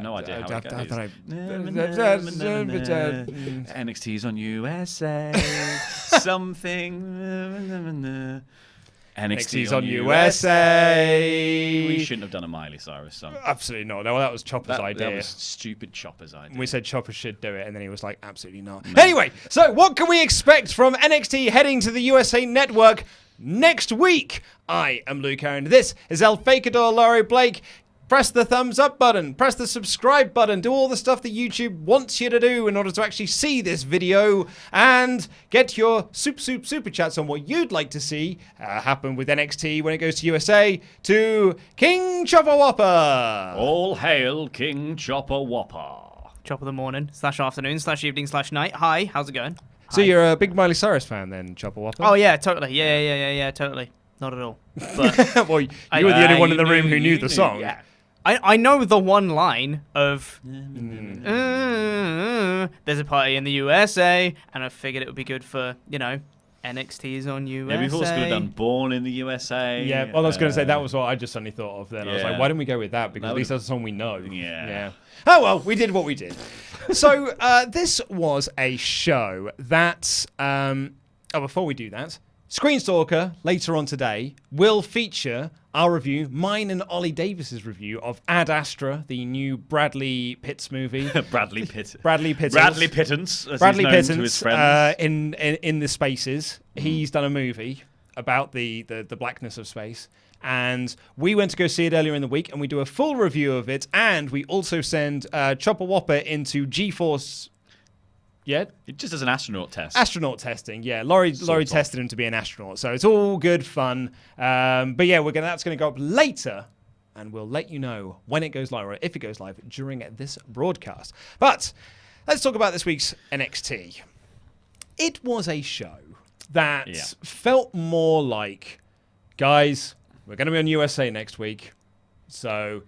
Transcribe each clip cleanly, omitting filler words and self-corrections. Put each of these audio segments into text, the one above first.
no idea how it goes. NXT's on USA. Something. NXT's on USA. We shouldn't have done a Miley Cyrus song. Absolutely not. No, that was Chopper's idea. That was stupid Chopper's idea. We said Chopper should do it, and then he was like, absolutely not. No. Anyway, so what can we expect from NXT heading to the USA Network next week? I am Luke Aaron. This is El Fakador Laurie Blake. Press the thumbs up button, press the subscribe button, do all the stuff that YouTube wants you to do in order to actually see this video, and get your super chats on what you'd like to see happen with NXT when it goes to USA to King Chopper Whopper. All hail King Chopper Whopper. Chop of the morning, /afternoon, /evening, /night. Hi, how's it going? So you're a big Miley Cyrus fan then, Chopper Whopper? Oh yeah, totally. Yeah, totally. Not at all. But well, you were the only one in the room who knew the song. Yeah. I know the one line of there's a party in the USA, and I figured it would be good for, NXT's on USA. Yeah, we've also could have done Born in the USA. Yeah, well, I was going to say that was what I just suddenly thought of then. I was like, why didn't we go with that? Because at least that's a song we know. Yeah. Oh, well, we did what we did. So this was a show that, before we do that, Screenstalker, later on today, will feature our review, mine and Ollie Davis's review of Ad Astra, the new Bradley Pitts movie. Bradley Pittance. Bradley Pittance, as he's known to his friends. In the spaces. He's done a movie about the blackness of space. And we went to go see it earlier in the week, and we do a full review of it, and we also send Chopper Whopper into G-Force. Yeah, it just as an astronaut test. Astronaut testing, yeah. Laurie tested him to be an astronaut, so it's all good fun. But yeah, that's going to go up later, and we'll let you know when it goes live, or if it goes live during this broadcast. But let's talk about this week's NXT. It was a show that felt more like, guys, we're going to be on USA next week, so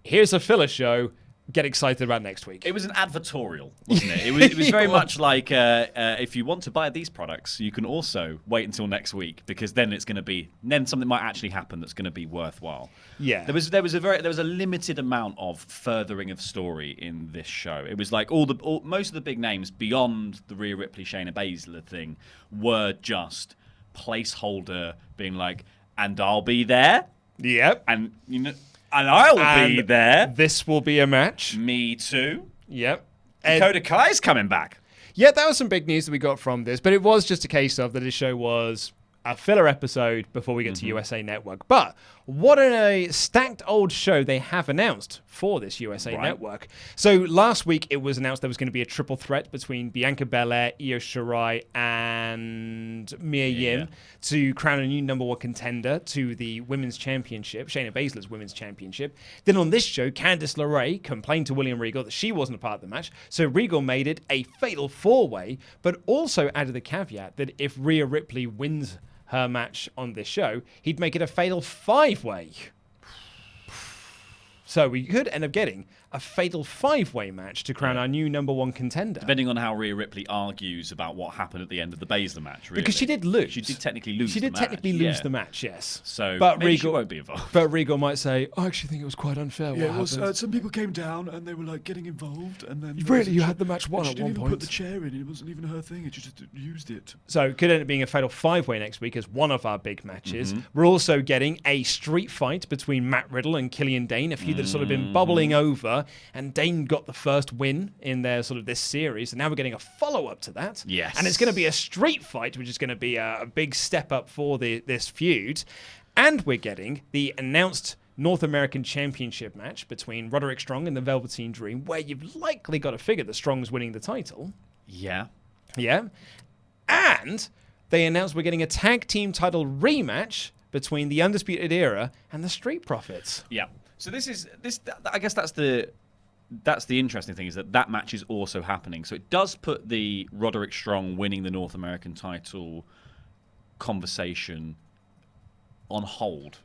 here's a filler show. Get excited about next week. It was an advertorial, wasn't it? It was very much like if you want to buy these products, you can also wait until next week, because then it's going to be something might actually happen that's going to be worthwhile. Yeah, there was a limited amount of furthering of story in this show. It was like most of the big names beyond the Rhea Ripley, Shayna Baszler thing were just placeholder, being like, and I'll be there. Yep, and And I'll be there. This will be a match. Me too. Yep. Dakota Kai's coming back. Yeah, that was some big news that we got from this, but it was just a case of that this show was a filler episode before we get to USA Network. But what a stacked old show they have announced for this USA Network. So last week it was announced there was going to be a triple threat between Bianca Belair, Io Shirai, and Mia Yim to crown a new number one contender to the Women's Championship, Shayna Baszler's Women's Championship. Then on this show, Candice LeRae complained to William Regal that she wasn't a part of the match, so Regal made it a fatal four-way, but also added the caveat that if Rhea Ripley wins her match on this show, he'd make it a fatal five-way. So we could end up getting a fatal five-way match to crown our new number one contender. Depending on how Rhea Ripley argues about what happened at the end of the Baszler match, really. Because she did lose. She did technically lose the match, yes. So but maybe Regal she won't be involved. But Regal might say, I actually think it was quite unfair what happened. Some people came down and they were like getting involved, and then you had the match won at at one point. She didn't even put the chair in. It wasn't even her thing. She just used it. So it could end up being a fatal five-way next week as one of our big matches. We're also getting a street fight between Matt Riddle and Killian Dane, a feud that's sort of been bubbling over, and Dane got the first win in their sort of this series, and now we're getting a follow-up to that. Yes. And it's going to be a street fight, which is going to be a big step up for this feud. And we're getting the announced North American Championship match between Roderick Strong and the Velveteen Dream, where you've likely got to figure that Strong's winning the title. Yeah. Yeah. And they announced we're getting a tag team title rematch between the Undisputed Era and the Street Profits. Yeah. So I guess that's the interesting thing, is that match is also happening. So it does put the Roderick Strong winning the North American title conversation on hold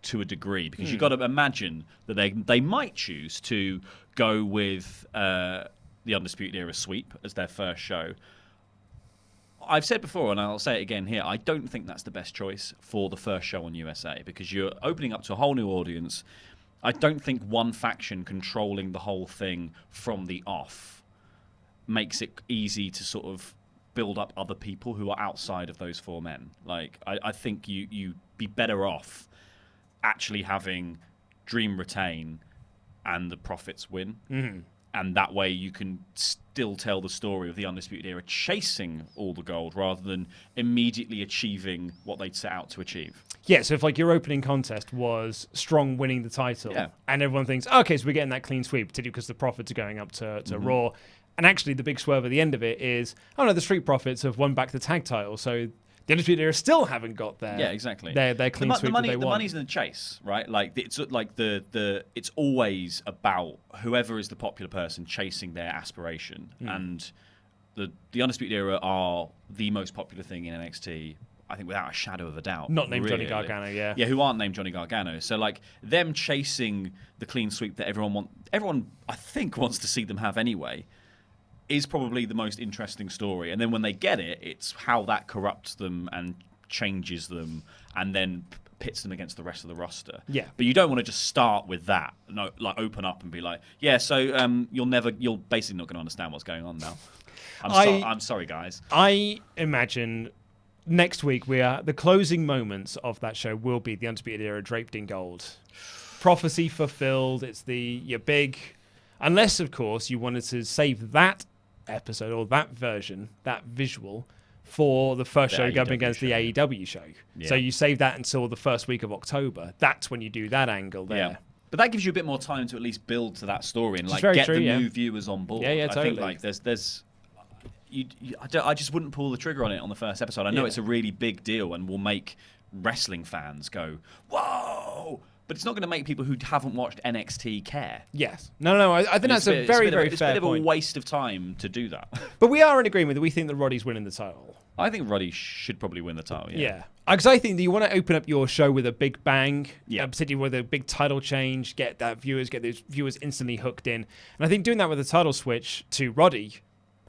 to a degree, because you've got to imagine that they might choose to go with the Undisputed Era sweep as their first show. I've said before, and I'll say it again here, I don't think that's the best choice for the first show on USA, because you're opening up to a whole new audience. I don't think one faction controlling the whole thing from the off makes it easy to sort of build up other people who are outside of those 4 men. Like, I think you'd be better off actually having Dream retain and the Profits win. Mm-hmm. And that way you can still tell the story of the Undisputed Era chasing all the gold rather than immediately achieving what they'd set out to achieve. Yeah, so if like your opening contest was Strong winning the title, and everyone thinks, okay, so we're getting that clean sweep, particularly because the Profits are going up to Raw. And actually the big swerve at the end of it is, oh no, the Street Profits have won back the tag title, so the Undisputed Era still haven't got their their clean sweep that they want. The money's in the chase, right? Like it's like it's always about whoever is the popular person chasing their aspiration, and the Undisputed Era are the most popular thing in NXT. I think without a shadow of a doubt. Not named Johnny Gargano, yeah, who aren't named Johnny Gargano. So like them chasing the clean sweep that everyone I think wants to see them have anyway, is probably the most interesting story. And then when they get it, it's how that corrupts them and changes them and then pits them against the rest of the roster. Yeah. But you don't want to just start with that. No, like open up and be like, yeah, so you're basically not going to understand what's going on now. I'm sorry, guys. I imagine next week the closing moments of that show will be the Undisputed Era draped in gold. Prophecy fulfilled. It's your big, unless of course you wanted to save that episode or that version, that visual, for the first show going against the AEW show. Yeah. So you save that until the first week of October. That's when you do that angle there. Yeah. But that gives you a bit more time to at least build to that story and like get the new viewers on board. Yeah, totally. I think like there's I just wouldn't pull the trigger on it on the first episode. I know it's a really big deal and will make wrestling fans go, whoa! But it's not going to make people who haven't watched NXT care. Yes. No. I think that's a very fair point. It's a bit of a waste of time to do that. But we are in agreement that we think that Roddy's winning the title. I think Roddy should probably win the title, yeah. Because I think that you want to open up your show with a big bang, particularly with a big title change, get those viewers instantly hooked in. And I think doing that with a title switch to Roddy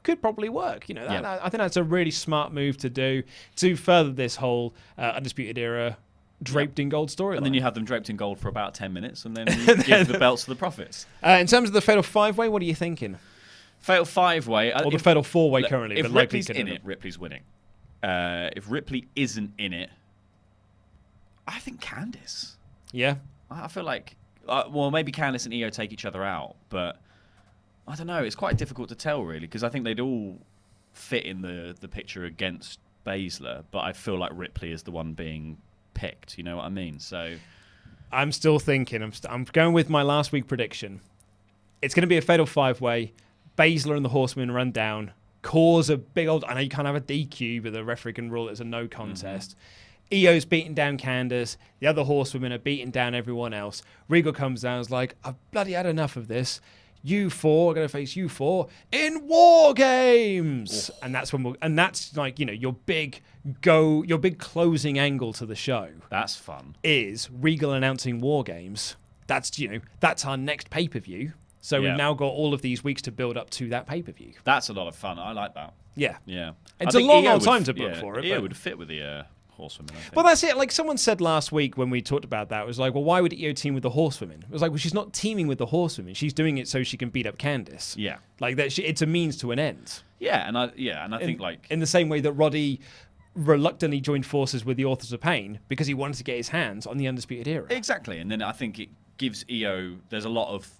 could probably work. You know, I think that's a really smart move to do to further this whole Undisputed Era draped in gold storyline. And then you have them draped in gold for about 10 minutes and then you give the belts to the Profits. In terms of the Fatal 5-Way, what are you thinking? Fatal 5-Way? Or the Fatal 4-Way currently. If Ripley's in it, Ripley's winning. If Ripley isn't in it, I think Candice. Yeah? I feel like, maybe Candice and Io take each other out, but I don't know. It's quite difficult to tell, really, because I think they'd all fit in the picture against Baszler, but I feel like Ripley is the one being picked. You know what I mean? So I'm still thinking. I'm going with my last week prediction. It's going to be a Fatal 5-Way. Baszler and the Horsemen run down, cause a big old... I know you can't have a DQ, but the referee can rule it as a no contest. Io's beating down Candice. The other Horsewomen are beating down everyone else. Regal comes down and is like, I've bloody had enough of this. You four are going to face you four in War Games. Oh. And that's like, you know, your big closing angle to the show. That's fun. Is Regal announcing War Games. That's our next pay-per-view. So we've now got all of these weeks to build up to that pay-per-view. That's a lot of fun. I like that. Yeah. Yeah. It's a long old time to book for it. Io would fit with the Horsewomen, I think. Well, that's it. Like someone said last week when we talked about that, it was like, well, why would Io team with the Horsewomen? It was like, well, she's not teaming with the Horsewomen. She's doing it so she can beat up Candice. Yeah. Like that. It's a means to an end. Yeah, and I think like in the same way that Roddy reluctantly joined forces with the Authors of Pain because he wanted to get his hands on the Undisputed Era. Exactly, and then I think it gives Io.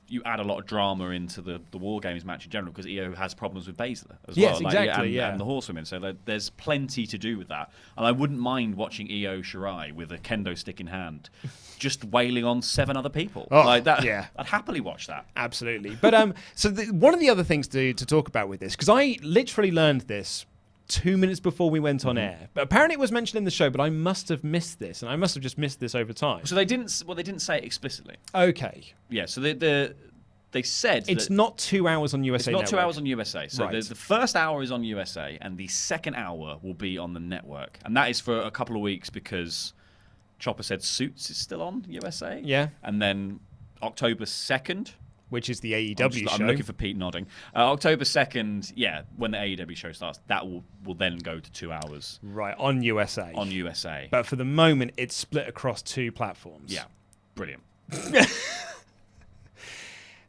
You add a lot of drama into the War Games match in general because Io has problems with Baszler as well. Exactly. And the Horsewomen. So there's plenty to do with that, and I wouldn't mind watching Io Shirai with a kendo stick in hand, just wailing on 7 other people like that. Yeah, I'd happily watch that. Absolutely. But so one of the other things to talk about with this, because I literally learned this 2 minutes before we went on air. But apparently it was mentioned in the show, but I must have missed this, and I must have just missed this over time. So they didn't say it explicitly. Okay. Yeah, so they said it's not 2 hours on USA Network. It's not 2 hours on USA. So the first hour is on USA, and the second hour will be on the network. And that is for a couple of weeks because Chopper said Suits is still on USA. Yeah. And then October 2nd... which is the AEW show. I'm looking for Pete nodding. October 2nd, when the AEW show starts, that will then go to 2 hours. Right, on USA. On USA. But for the moment, it's split across 2 platforms. Yeah, brilliant.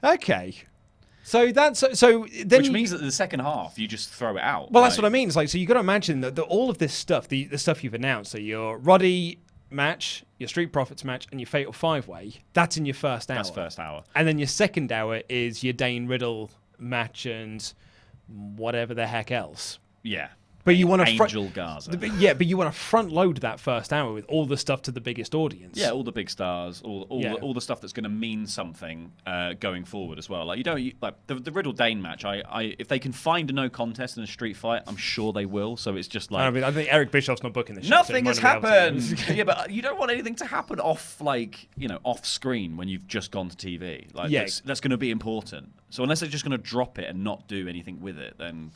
Okay. So so then Which means that the second half, you just throw it out. Well, that's what I mean. It's like, so you got to imagine that all of this stuff, the stuff you've announced, so your Roddy match, your Street Profits match, and your Fatal 5-Way, that's in your first hour. That's first hour. And then your second hour is your Dane Riddle match and whatever the heck else. Yeah. But you want to Angel Garza. but you want to front load that first hour with all the stuff to the biggest audience. Yeah, all the big stars, all the stuff that's going to mean something going forward as well. Like like the Riddle Dane match. I if they can find a no contest in a street fight, I'm sure they will. So it's just like I think Eric Bischoff's not booking the show. nothing has happened. Yeah, but you don't want anything to happen off off screen when you've just gone to TV. Like that's going to be important. So unless they're just going to drop it and not do anything with it, then.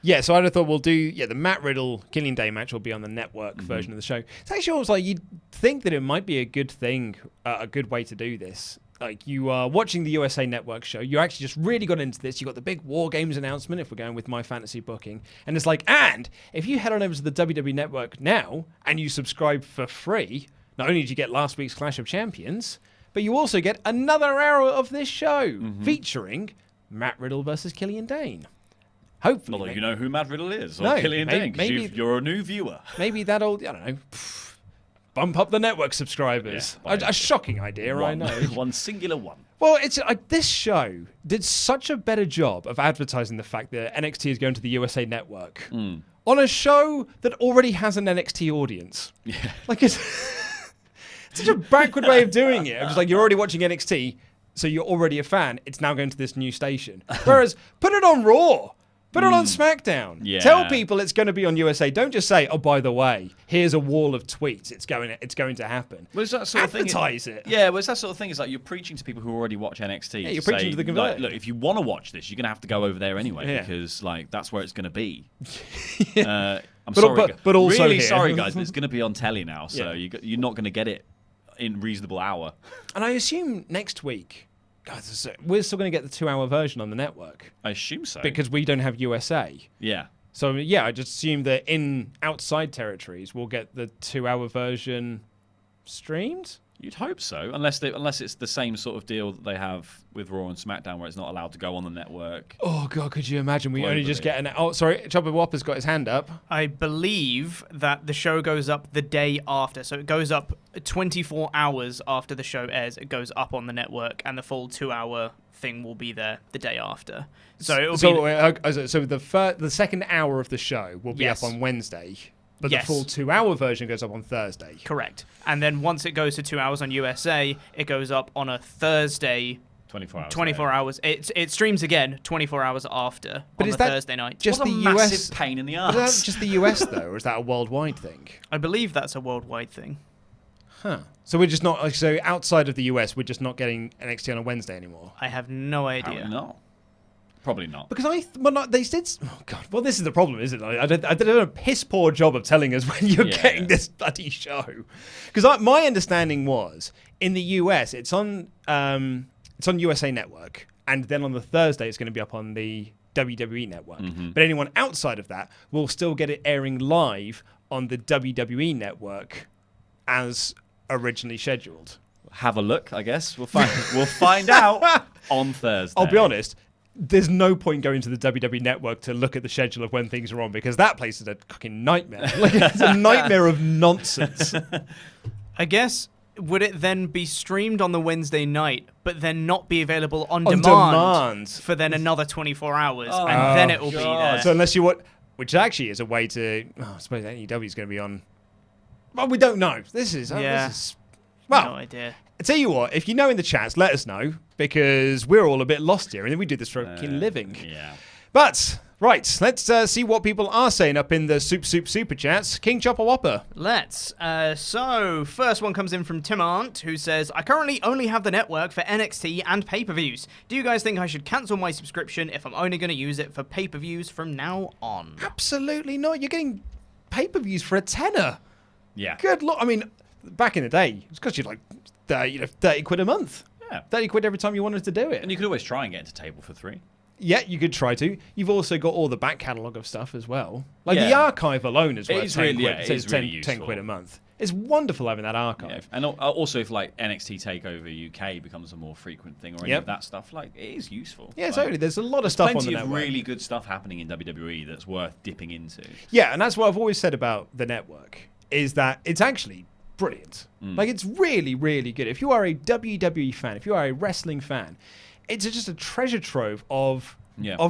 Yeah, so I'd have thought we'll do the Matt Riddle Killian Dane match will be on the network version of the show. It's actually almost like you'd think that it might be a good thing, a good way to do this. Like you are watching the USA Network show, you actually just really got into this. You got the big War Games announcement, if we're going with My Fantasy Booking, and it's like, and if you head on over to the WWE Network now and you subscribe for free, not only do you get last week's Clash of Champions, but you also get another hour of this show featuring Matt Riddle versus Killian Dane. Hopefully. Although you know who Matt Riddle is, or Killian Dane, because you're a new viewer. Maybe that'll, I don't know, bump up the network subscribers. A shocking idea, I know. One singular one. Well, it's this show did such a better job of advertising the fact that NXT is going to the USA Network on a show that already has an NXT audience. Yeah. Like, it's such a backward way of doing it. It's like, you're already watching NXT, so you're already a fan. It's now going to this new station. Whereas, put it on Raw. Put it on SmackDown. Yeah. Tell people it's going to be on USA. Don't just say, "Oh, by the way, here's a wall of tweets. It's going to happen." Well, it's that sort Advertise of thing. it. Yeah, well, it's that sort of thing. It's like you're preaching to people who already watch NXT. Yeah, you're preaching to the converted. Look, if you want to watch this, you're going to have to go over there anyway because that's where it's going to be. I'm sorry, but also really here. sorry, guys. But it's going to be on telly now, so you're not going to get it in reasonable hour. And I assume next week, guys, we're still going to get the 2-hour version on the network. I assume so. Because we don't have USA. Yeah. So, I just assume that in outside territories, we'll get the 2-hour version streamed? You'd hope so, unless it's the same sort of deal that they have with Raw and SmackDown, where it's not allowed to go on the network. Oh God, could you imagine? We only just Globally. get an. Oh, sorry, Chopper Whopper's got his hand up. I believe that the show goes up the day after, so it goes up 24 hours after the show airs. It goes up on the network, and the full 2-hour thing will be there the day after. So it'll be. So the second hour of the show will be up on Wednesday. But the full 2-hour version goes up on Thursday. Correct. And then once it goes to 2 hours on USA, it goes up on a Thursday. 24 hours. 24 hours. It streams again 24 hours after But on is the that Thursday night. just what a the massive US pain in the But that's arse. just the US though, or is that a worldwide thing? I believe that's a worldwide thing. Huh. So we're just not. So outside of the US, we're just not getting NXT on a Wednesday anymore. I have no idea. Apparently not. Probably not. Because they did. Oh God! Well, this is the problem, isn't it? I did a piss poor job of telling us when you're getting this bloody show. Because my understanding was in the US, it's on USA Network, and then on the Thursday, it's going to be up on the WWE Network. But anyone outside of that will still get it airing live on the WWE Network as originally scheduled. Have a look, I guess. We'll find out on Thursday. I'll be honest. There's no point going to the WWE Network to look at the schedule of when things are on because that place is a fucking nightmare. It's a nightmare of nonsense. I guess, would it then be streamed on the Wednesday night, but then not be available on demand for then another 24 hours, and then it will be there? So unless you want, which actually is a way to, I suppose AEW is going to be on. Well, we don't know. This is no idea. I tell you what, if you know in the chats, let us know because we're all a bit lost here, and then we do this for a fucking living. Yeah. But right, let's see what people are saying up in the super chats. King Chopper Whopper. Let's. So, first one comes in from Tim Arndt, who says, I currently only have the network for NXT and pay-per-views. Do you guys think I should cancel my subscription if I'm only going to use it for pay-per-views from now on? Absolutely not. You're getting pay-per-views for $10. Yeah. Good luck. I mean, back in the day, it's because you'd like 30 quid a month. Yeah. 30 quid every time you wanted to do it. And you could always try and get into table for $3. Yeah, you could try to. You've also got all the back catalogue of stuff as well. Like the archive alone is worth 10 quid. It is really 10 useful. quid a month. It's wonderful having that Yeah. archive. And also, if like NXT Takeover UK becomes a more frequent thing, or any Yep. of that stuff, like it is useful. Yeah, Like, totally. There's a lot of stuff on plenty the of network. really good stuff happening in WWE that's worth dipping into. Yeah, and that's what I've always said about the network, is that it's actually brilliant. Like, it's really, really good. If you are a WWE fan, if you are a wrestling fan, it's just a treasure trove of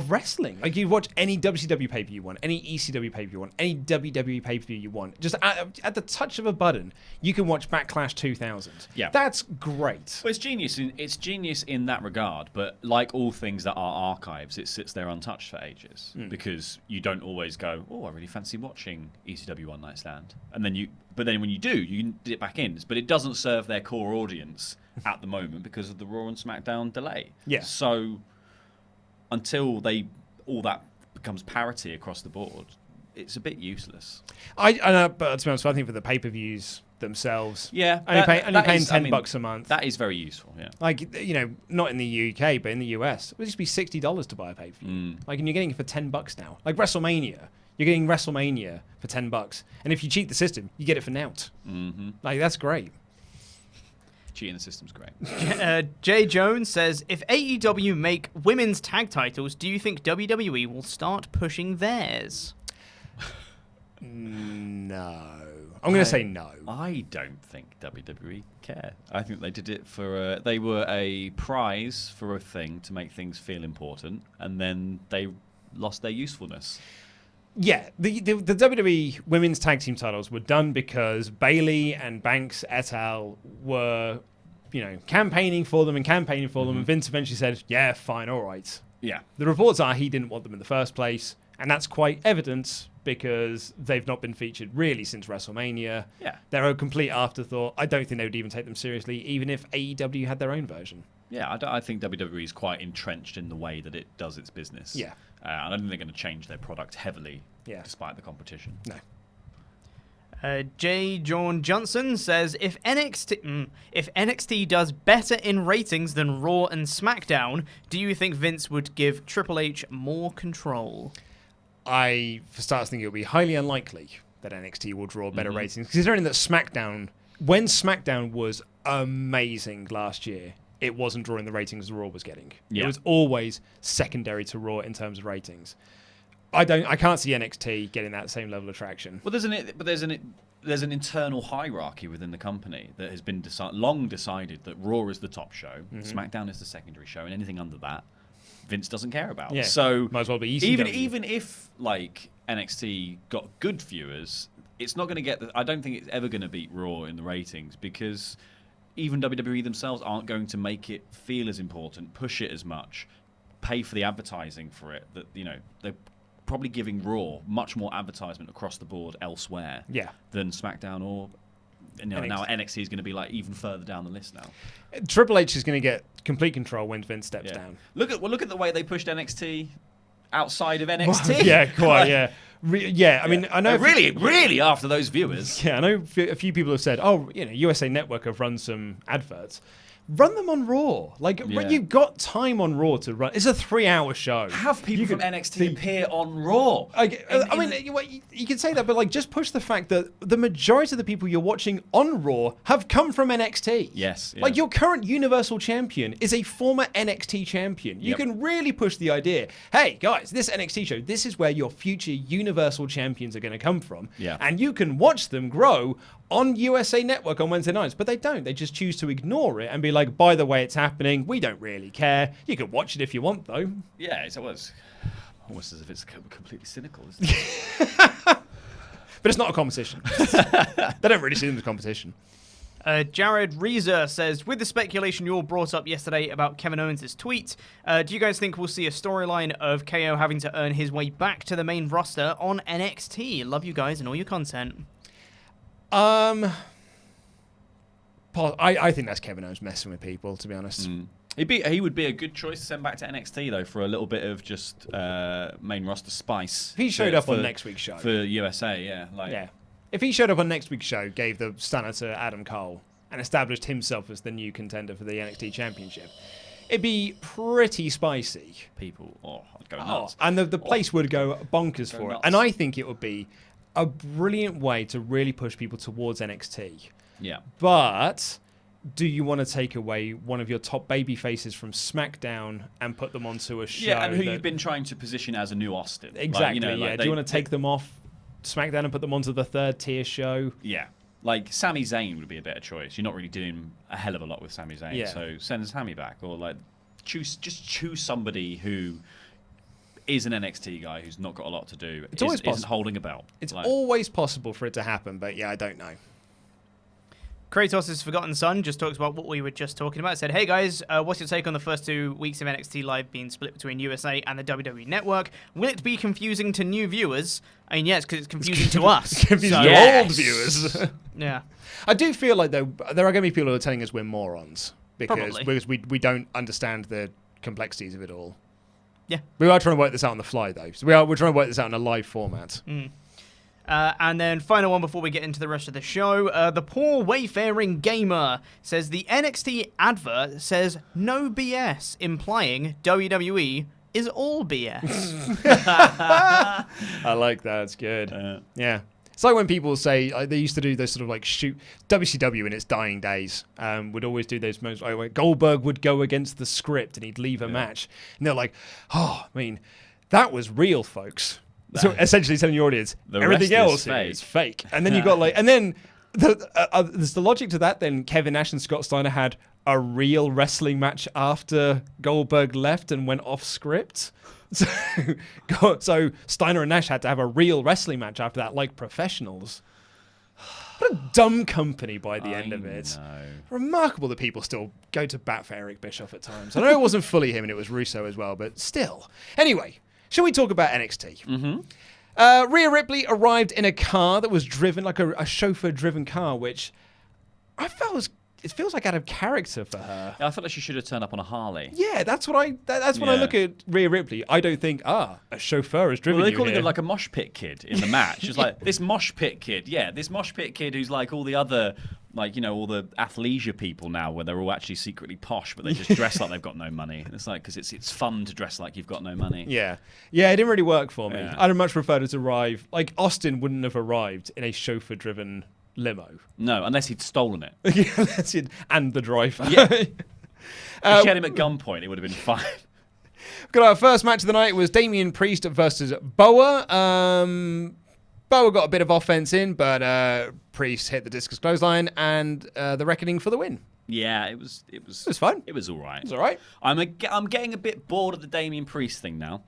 wrestling. Like, you watch any WCW pay-per-view you want, any ECW pay-per-view you want, any WWE pay-per-view you want. Just at the touch of a button, you can watch Backlash 2000. Yeah. That's great. Well, it's genius. It's genius in that regard, but like all things that are archives, it sits there untouched for ages because you don't always go, "Oh, I really fancy watching ECW One Night Stand," but then when you do, you can dip back in. But it doesn't serve their core audience at the moment because of the Raw and SmackDown delay. Yeah. So until all that becomes parity across the board, it's a bit useless. I know, but to be honest, I think for the pay-per-views themselves, Yeah, only that paying is- I mean, $10 a month. That is very useful. Yeah. Like, you know, not in the UK, but in the US, it would just be $60 to buy a pay-per-view. Like, and you're getting it for $10 now. Like WrestleMania, you're getting WrestleMania for $10, and if you cheat the system, you get it for nout. Like, that's great. Cheating the system's great. Jay Jones says, if AEW make women's tag titles, do you think WWE will start pushing theirs? No, I'm going to say no. I don't think WWE care. I think they did it for they were a prize for a thing to make things feel important, and then they lost their usefulness. Yeah, the WWE women's tag team titles were done because Bayley and Banks et al. Were, you know, campaigning for them, and Vince eventually said, yeah, fine, all right. Yeah. The reports are he didn't want them in the first place, and that's quite evident because they've not been featured really since WrestleMania. Yeah. They're a complete afterthought. I don't think they would even take them seriously, even if AEW had their own version. Yeah, I think WWE is quite entrenched in the way that it does its business. Yeah. I don't think they're going to change their product heavily Yeah. despite the competition. No. J. John Johnson says, if NXT does better in ratings than Raw and SmackDown, do you think Vince would give Triple H more control? I, for starters, think it would be highly unlikely that NXT will draw better ratings, considering that when SmackDown was amazing last year, it wasn't drawing the ratings Raw was getting. Yeah. It was always secondary to Raw in terms of ratings. I can't see NXT getting that same level of traction. Well, there's an internal hierarchy within the company that has been long decided that Raw is the top show, SmackDown is the secondary show, and anything under that, Vince doesn't care about. Yeah. So Might as well be ECW. even if like NXT got good viewers, it's not going to get. I don't think it's ever going to beat Raw in the ratings because even WWE themselves aren't going to make it feel as important, push it as much, pay for the advertising for it. That they're probably giving Raw much more advertisement across the board elsewhere than SmackDown or now NXT is going to be like even further down the list now. Triple H is going to get complete control when Vince steps down. Look at the way they pushed NXT outside of NXT. Yeah, quite. Yeah. I mean, I know really after those viewers. Yeah, I know a few people have said, "Oh, USA Network have run some adverts." Run them on Raw. You've got time on Raw to run. It's a 3-hour show. Have people from NXT appear on Raw. You can say that, but just push the fact that the majority of the people you're watching on Raw have come from NXT. Yes. Your current Universal Champion is a former NXT champion. You can really push the idea, hey, guys, this NXT show, this is where your future Universal Champions are going to come from. Yeah. And you can watch them grow on USA Network on Wednesday nights, but they don't. They just choose to ignore it and be like, by the way, it's happening. We don't really care. You can watch it if you want, though. Yeah, it's almost as if it's completely cynical, isn't it? But it's not a competition. They don't really see them as competition. Jared Reeser says, with the speculation you all brought up yesterday about Kevin Owens' tweet, do you guys think we'll see a storyline of KO having to earn his way back to the main roster on NXT? Love you guys and all your content. I think that's Kevin Owens messing with people, to be honest. He would be a good choice to send back to NXT though for a little bit of just main roster spice. If he showed up on next week's show for USA, If he showed up on next week's show, gave the stunner to Adam Cole, and established himself as the new contender for the NXT Championship, it'd be pretty spicy. People, I'd go nuts. And the place would go bonkers for it. Nuts. And I think it would be a brilliant way to really push people towards NXT. Yeah. But do you want to take away one of your top baby faces from SmackDown and put them onto a show? Yeah, and who you've been trying to position as a new Austin. Exactly, Like, yeah. Do you want to take them off SmackDown and put them onto the third tier show? Yeah. Like, Sami Zayn would be a better choice. You're not really doing a hell of a lot with Sami Zayn. Yeah. So send Sami back. Or, like, choose somebody who is an NXT guy who's not got a lot to do. It's always isn't possible. holding a belt. It's Like, always possible for it to happen, but yeah, I don't know. Kratos' Forgotten Son just talks about what we were just talking about. It said, hey guys, what's your take on the first 2 weeks of NXT Live being split between USA and the WWE Network? Will it be confusing to new viewers? I mean, yes, because it's confusing to us. It's confusing to Yes. old viewers. Yeah. I do feel like, though, there are going to be people who are telling us we're morons because Probably. we don't understand the complexities of it all. Yeah. We are trying to work this out on the fly, though. So we're trying to work this out in a live format. And then final one before we get into the rest of the show. The poor wayfaring gamer says the NXT advert says no BS, implying WWE is all BS. I like that. It's good. Yeah. It's like when people say they used to do those sort of like WCW in its dying days would always do those moments where Goldberg would go against the script and he'd leave a match, and they're like, "Oh, I mean, that was real, folks." So essentially, telling your audience everything else is fake, and then you got and then there's the logic to that. Then Kevin Nash and Scott Steiner had a real wrestling match after Goldberg left and went off script. So Steiner and Nash had to have a real wrestling match after that, like professionals. What a dumb company by the end of it. Remarkable that people still go to bat for Eric Bischoff at times. I know it wasn't fully him and it was Russo as well, but still. Anyway, shall we talk about NXT? Mm-hmm. Rhea Ripley arrived in a car that was driven like a chauffeur-driven car, which I felt it feels like out of character for her. I felt like she should have turned up on a Harley. Yeah, that's what that's when I look at Rhea Ripley. I don't think a chauffeur is driven. Well, you they're calling here. her like a mosh pit kid in the match. It's like this mosh pit kid. Yeah, this mosh pit kid who's like all the other, like, you know, all the athleisure people now, where they're all actually secretly posh, but they just dress like they've got no money. And it's like because it's fun to dress like you've got no money. Yeah, it didn't really work for me. Yeah. I'd have much preferred it to arrive like Austin wouldn't have arrived in a chauffeur-driven limo. No, unless he'd stolen it. Yeah, that's it. And the driver. Yeah. If she had him at gunpoint, it would have been fine. Got our first match of the night was Damian Priest versus Boa. Boa got a bit of offense in, but Priest hit the discus clothesline and the Reckoning for the win. Yeah, it was fun. It was all right. It was all right. I'm getting a bit bored of the Damian Priest thing now,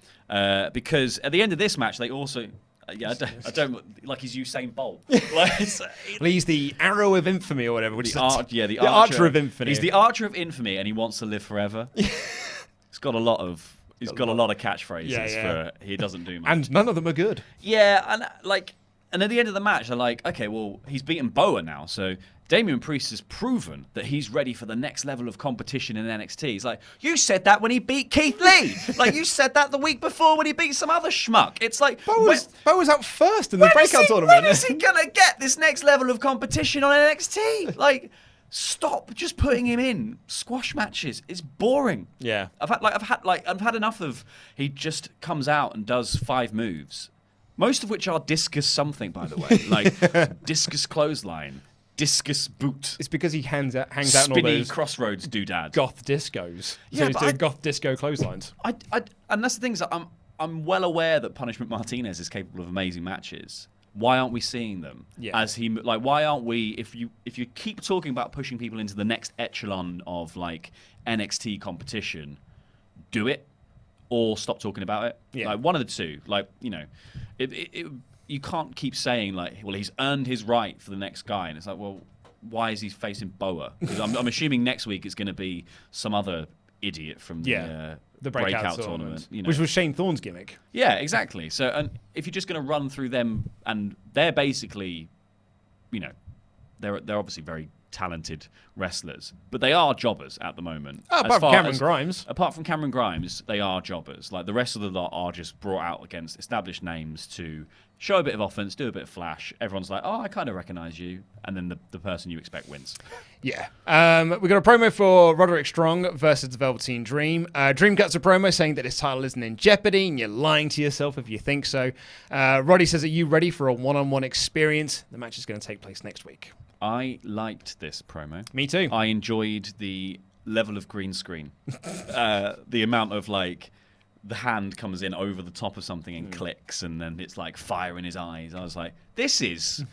because at the end of this match they also. Yeah, I don't like he's Usain Bolt. Like, Well, he's the Arrow of Infamy or whatever. Which the Archer of Infamy. He's the Archer of Infamy, and he wants to live forever. He's got a lot of catchphrases for he doesn't do much. And none of them are good. Yeah, and at the end of the match, they're like, okay, well, he's beaten Boa now, so Damian Priest has proven that he's ready for the next level of competition in NXT. He's like, you said that when he beat Keith Lee. Like, you said that the week before when he beat some other schmuck. It's like... Bo was out first in the breakout tournament. When is he going to get this next level of competition on NXT? Like, stop just putting him in squash matches. It's boring. Yeah. I've had enough of he just comes out and does 5 moves. Most of which are discus something, by the way. Like, discus clothesline. Discus boot. It's because he hangs out in all Spinny those crossroads doodad. goth discos. Yeah, So he's but doing goth disco clotheslines. And that's the thing is that I'm well aware that Punishment Martinez is capable of amazing matches. Why aren't we seeing them? Yeah. Why aren't we? If you keep talking about pushing people into the next echelon of like NXT competition, do it or stop talking about it. Yeah. Like one of the two. Like, you know, you can't keep saying like, well, he's earned his right for the next guy, and it's like, well, why is he facing Boa? Because I'm assuming next week it's going to be some other idiot from the breakout tournament, you know. Which was Shane Thorne's gimmick. Yeah, exactly. So, and if you're just going to run through them, and they're basically, you know, they're obviously very talented wrestlers, but they are jobbers at the moment. Apart from Cameron Grimes. Apart from Cameron Grimes, they are jobbers. Like the rest of the lot are just brought out against established names to show a bit of offense, do a bit of flash. Everyone's like, oh, I kind of recognize you. And then the person you expect wins. Yeah. We got a promo for Roderick Strong versus the Velveteen Dream. Dream cuts a promo saying that his title isn't in jeopardy, and you're lying to yourself if you think so. Roddy says, are you ready for a one-on-one experience? The match is going to take place next week. I liked this promo. Me too. I enjoyed the level of green screen. The amount of like the hand comes in over the top of something and clicks, and then it's like fire in his eyes. I was like, this is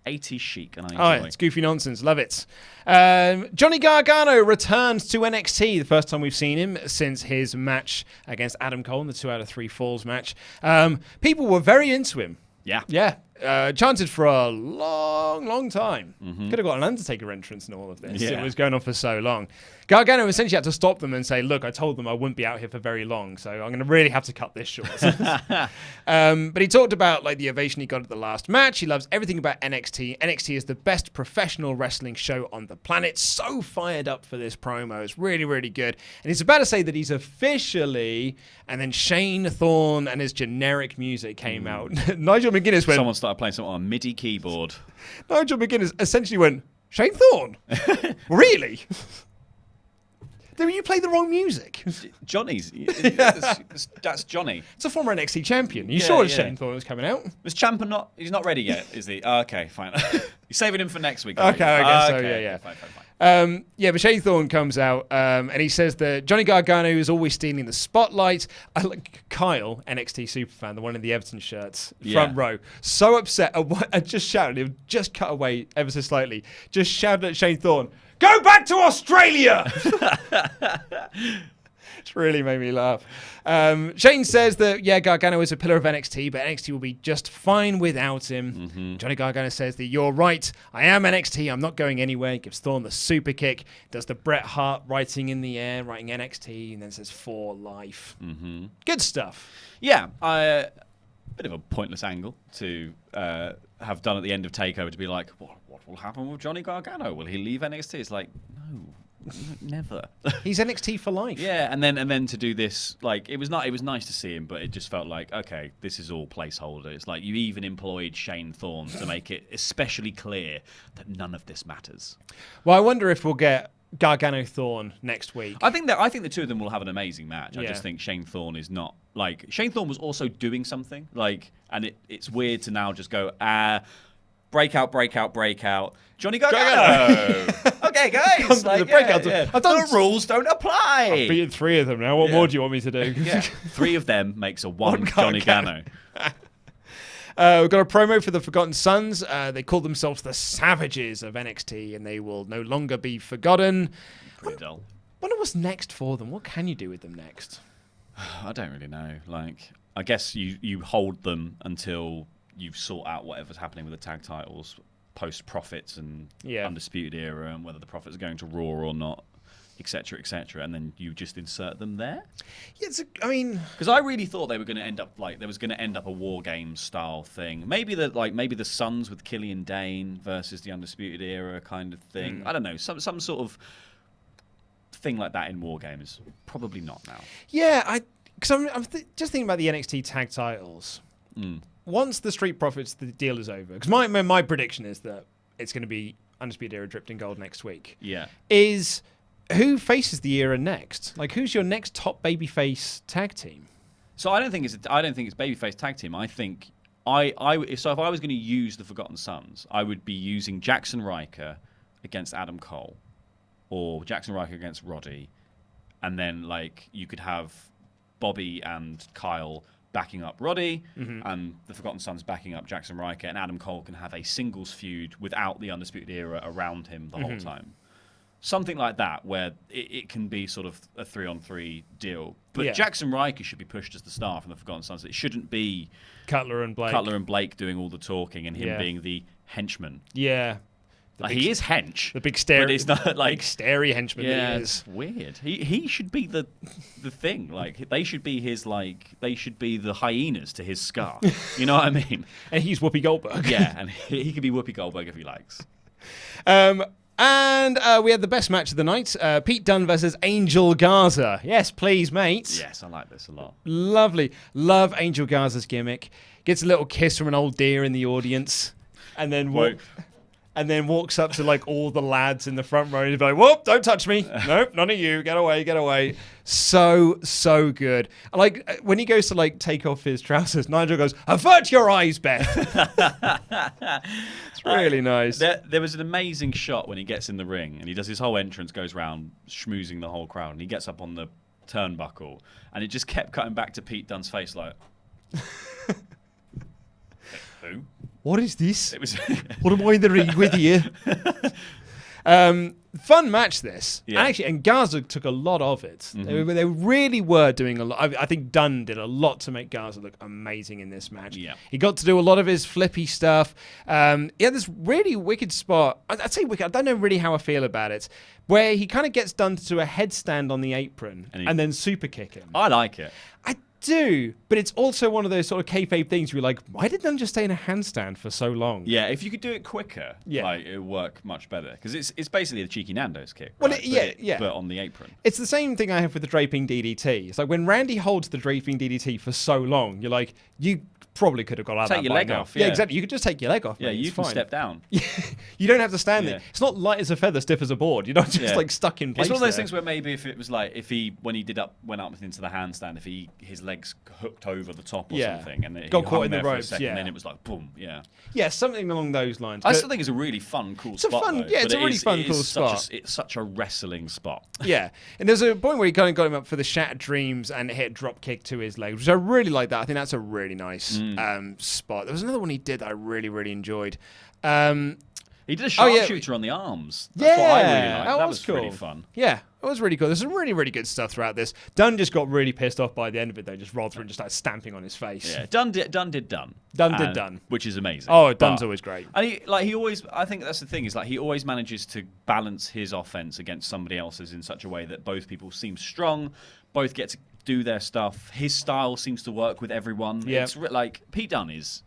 80s chic, and I enjoy it. It's goofy nonsense. Love it. Johnny Gargano returns to NXT, the first time we've seen him since his match against Adam Cole in the 2 out of 3 falls match. People were very into him. Yeah. Yeah. Chanted for a long time. Could have got an Undertaker entrance in all of this. Yeah. It was going on for so long. Gargano essentially had to stop them and say, look, I told them I wouldn't be out here for very long, so I'm going to really have to cut this short. But he talked about like the ovation he got at the last match. He loves everything about NXT. NXT is the best professional wrestling show on the planet. So fired up for this promo. It's really, really good. And he's about to say that he's officially, and then Shane Thorne and his generic music came out. Nigel McGuinness went... Someone started playing something on a MIDI keyboard. Nigel McGuinness essentially went, Shane Thorne? Really? Then you played the wrong music. Johnny's. That's Johnny. It's a former NXT champion. You sure Shane Thorne was coming out? Was Ciampa not? He's not ready yet, is he? Oh, okay, fine. You're saving him for next week. Okay, I guess so, okay, yeah. Fine. But Shane Thorne comes out and he says that Johnny Gargano is always stealing the spotlight. I like Kyle, NXT superfan, the one in the Everton shirts, front row, so upset. I just shouted, he just cut away ever so slightly, just shouted at Shane Thorne, go back to Australia! It's really made me laugh. Shane says that, Gargano is a pillar of NXT, but NXT will be just fine without him. Johnny Gargano says that you're right. I am NXT. I'm not going anywhere. Gives Thorne the super kick. Does the Bret Hart writing in the air, writing NXT, and then says for life. Good stuff. Yeah, bit of a pointless angle to have done at the end of TakeOver to be like, what will happen with Johnny Gargano? Will he leave NXT? It's like, no. Never. He's NXT for life. Yeah, and then to do this, like it was nice to see him, but it just felt like, okay, this is all placeholder. It's like you even employed Shane Thorne to make it especially clear that none of this matters. Well, I wonder if we'll get Gargano Thorne next week. I think the two of them will have an amazing match. I Yeah. just think Shane Thorne is not like Shane Thorne was also doing something like, and it's weird to now just go breakout. Johnny Gargano. Okay, guys. The breakout. The rules don't apply. I've beaten 3 of them now. What more do you want me to do? Yeah. 3 of them makes a one Johnny Gargano. We've got a promo for the Forgotten Sons. They call themselves the Savages of NXT, and they will no longer be forgotten. Riddle. Wonder what's next for them. What can you do with them next? I don't really know. Like, I guess you hold them until you sort out whatever's happening with the tag titles post Profits and Undisputed Era, and whether the Profits are going to Raw or not, etc., and then you just insert them there. Yeah, because I really thought they were going to end up like there was going to end up a War Games style thing. Maybe the Sons with Killian Dane versus the Undisputed Era kind of thing. I don't know, some sort of thing like that in War Games. Probably not now. Yeah, because I'm just thinking about the NXT tag titles. Once the Street Profits, the deal is over. Because my prediction is that it's going to be Undisputed Era Dripped in Gold next week. Yeah. Is who faces the era next? Like, who's your next top babyface tag team? So I don't think it's babyface tag team. I think if I was going to use the Forgotten Sons, I would be using Jackson Riker against Adam Cole, or Jackson Riker against Roddy, and then like you could have Bobby and Kyle backing up Roddy, and the Forgotten Sons backing up Jackson Riker, and Adam Cole can have a singles feud without the Undisputed Era around him the whole time. Something like that, where it can be sort of a 3-on-3 deal. But Jackson Riker should be pushed as the star from the Forgotten Sons. It shouldn't be Cutler and Blake doing all the talking and him being the henchman. Yeah. Like, he is hench. The big stare, but it's not like big starey henchman. Yeah, that he it's is. weird. He should be the thing. Like they should be the hyenas to his scar. You know what I mean? And he's Whoopi Goldberg. Yeah, and he could be Whoopi Goldberg if he likes. And we had the best match of the night. Pete Dunne versus Angel Garza. Yes, please, mate. Yes, I like this a lot. Lovely. Love Angel Garza's gimmick. Gets a little kiss from an old deer in the audience. And then walks up to like all the lads in the front row and he's like, whoop, don't touch me. Nope, none of you. Get away, get away. So good. And like when he goes to like take off his trousers, Nigel goes, avert your eyes, Beth. It's really nice. There was an amazing shot when he gets in the ring and he does his whole entrance, goes around schmoozing the whole crowd, and he gets up on the turnbuckle and it just kept cutting back to Pete Dunne's face like, who? What is this? It was What am I in the ring with you? Fun match this. Yeah. And Garza took a lot of it. They really were doing a lot. I think Dunn did a lot to make Garza look amazing in this match. Yeah. He got to do a lot of his flippy stuff. He had this really wicked spot. I'd say wicked. I don't know really how I feel about it. Where he kind of gets Dunn to do a headstand on the apron and then super kick him. I like it. I do, but it's also one of those sort of kayfabe things where you're like, why did Dunn just stay in a handstand for so long? Yeah, if you could do it quicker, like, it would work much better. Because it's basically the cheeky Nando's kick. Well, right? But on the apron. It's the same thing I have with the draping DDT. It's like when Randy holds the draping DDT for so long, you're like, you probably could have got out of that Take your by leg now. off. Yeah, Yeah, exactly. You could just take your leg off. Yeah, mate. you It's can fine. step down. You don't have to stand Yeah. there. It's not light as a feather, stiff as a board. You're not just like stuck in place. It's one of those there. things where maybe if it was like when he went up into the handstand, if his legs hooked over the top or something, and got he caught hung in the there for a ropes, second, yeah. and then it was like boom, yeah. Yeah, something along those lines. I But- still think it's a really fun, cool It's a spot. fun- though, yeah, it's but a really fun, it cool is spot. It's such a wrestling spot. Yeah, and there's a point where he kind of got him up for the Shattered Dreams and hit a drop kick to his legs, which I really like that. I think that's a really nice spot. There was another one he did that I really, really enjoyed. He did a sharpshooter on the arms. That's what I really liked. That was cool. really fun. Yeah, it was really cool. There's some really, really good stuff throughout this. Dunn just got really pissed off by the end of it, though. Just rolled through and just started stamping on his face. Yeah, Dunn did Dunn. Dunn did Dunn. Which is amazing. Oh, Dunn's always great. And he always, I think that's the thing, is like he always manages to balance his offense against somebody else's in such a way that both people seem strong, both get to do their stuff. His style seems to work with everyone. Yeah. It's like Pete Dunne is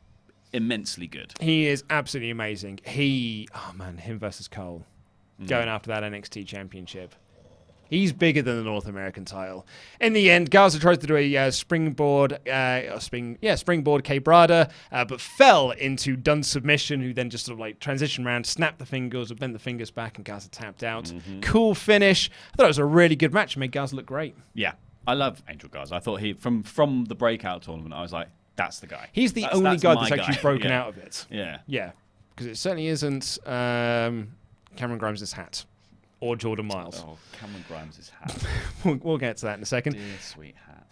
immensely good. He is absolutely amazing. Him versus Cole, going after that NXT championship. He's bigger than the North American title. In the end, Garza tries to do a springboard K-Brada, but fell into Dunn's submission, who then just sort of like transitioned around, snapped the fingers, or bent the fingers back, and Garza tapped out. Cool finish. I thought it was a really good match. It made Garza look great. Yeah, I love Angel Garza. I thought from the breakout tournament, I was like, that's the guy. He's the only guy that's my actually guy. broken Yeah. out of it. Yeah. Yeah, because it certainly isn't Cameron Grimes' hat or Jordan Miles. Oh, Cameron Grimes' hat. We'll get to that in a second. Dear sweet hat.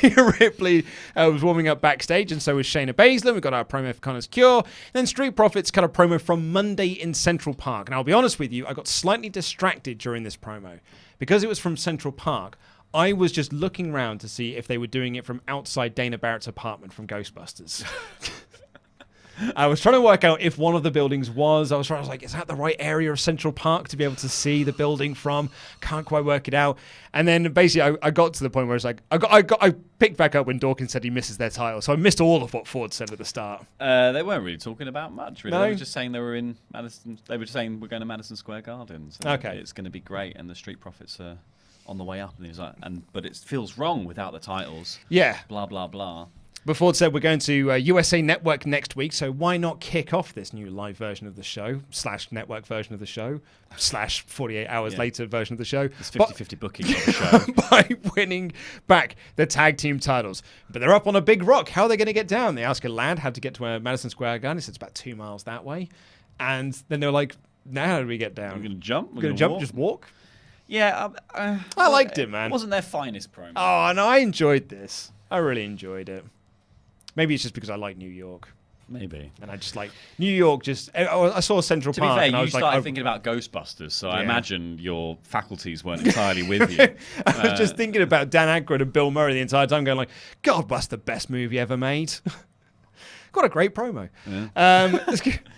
Rhea Ripley was warming up backstage, and so was Shayna Baszler. We got our promo for Connor's Cure. Then Street Profits cut a promo from Monday in Central Park. And I'll be honest with you, I got slightly distracted during this promo. Because it was from Central Park, I was just looking around to see if they were doing it from outside Dana Barrett's apartment from Ghostbusters. I was trying to work out if one of the buildings was. I was like, is that the right area of Central Park to be able to see the building from? Can't quite work it out. And then basically, I got to the point where it's like, I picked back up when Dawkins said he misses their title. So I missed all of what Ford said at the start. They weren't really talking about much. Really. No? They were just saying they were in Madison. They were just saying we're going to Madison Square Garden. So Okay. it's going to be great, and the Street Profits are on the way up. And he was like, but it feels wrong without the titles. Yeah. Blah blah blah. But Ford said we're going to USA Network next week, so why not kick off this new live version of the show, / network version of the show, / 48 hours later version of the show. It's 50-50 booking of the show. By winning back the tag team titles. But they're up on a big rock. How are they going to get down? They asked a lad how to get to Madison Square Garden. He said it's about 2 miles that way. And then they were like, now how do we get down? We're going to jump? We're going to jump, just walk? Yeah. I liked it, man. It wasn't their finest promo. Oh, no, I enjoyed this. I really enjoyed it. Maybe it's just because I like New York. Maybe. And I just like New York. I saw Central To be Park. fair, and I you was started like, thinking about Ghostbusters, so I Yeah. imagine your faculties weren't entirely with you. I was just thinking about Dan Aykroyd and Bill Murray the entire time, going like, God, that's the best movie ever made. Got a great promo. Yeah.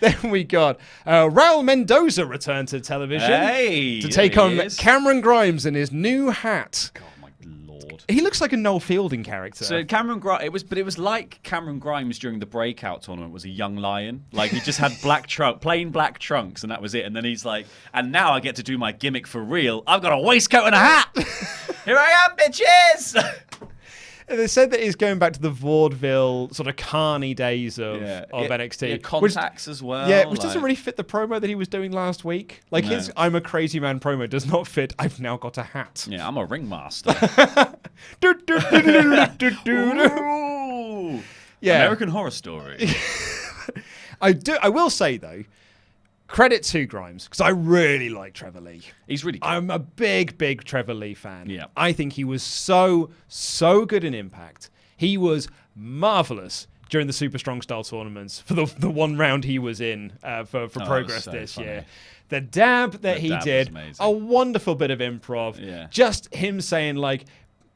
Then we got Raul Mendoza returned to television Hey, to there take he on is. Cameron Grimes in his new hat. God, my Lord. He looks like a Noel Fielding character. So Cameron Grimes, it was like Cameron Grimes during the breakout tournament was a young lion. Like he just had plain black trunks, and that was it. And then he's like, and now I get to do my gimmick for real. I've got a waistcoat and a hat. Here I am, bitches. They said that he's going back to the vaudeville sort of carny days of NXT. Yeah, contacts as well. Yeah, which doesn't really fit the promo that he was doing last week. Like his "I'm a crazy man" promo does not fit. I've now got a hat. Yeah, I'm a ringmaster. Yeah, American Horror Story. I will say though, credit to Grimes, because I really like Trevor Lee. He's really good. I'm a big Trevor Lee fan. Yeah. I think he was so good in Impact. He was marvelous during the Super Strong Style tournaments for the one round he was in for Progress so this funny. year. The dab that he did, a wonderful bit of improv. Yeah. Just him saying like,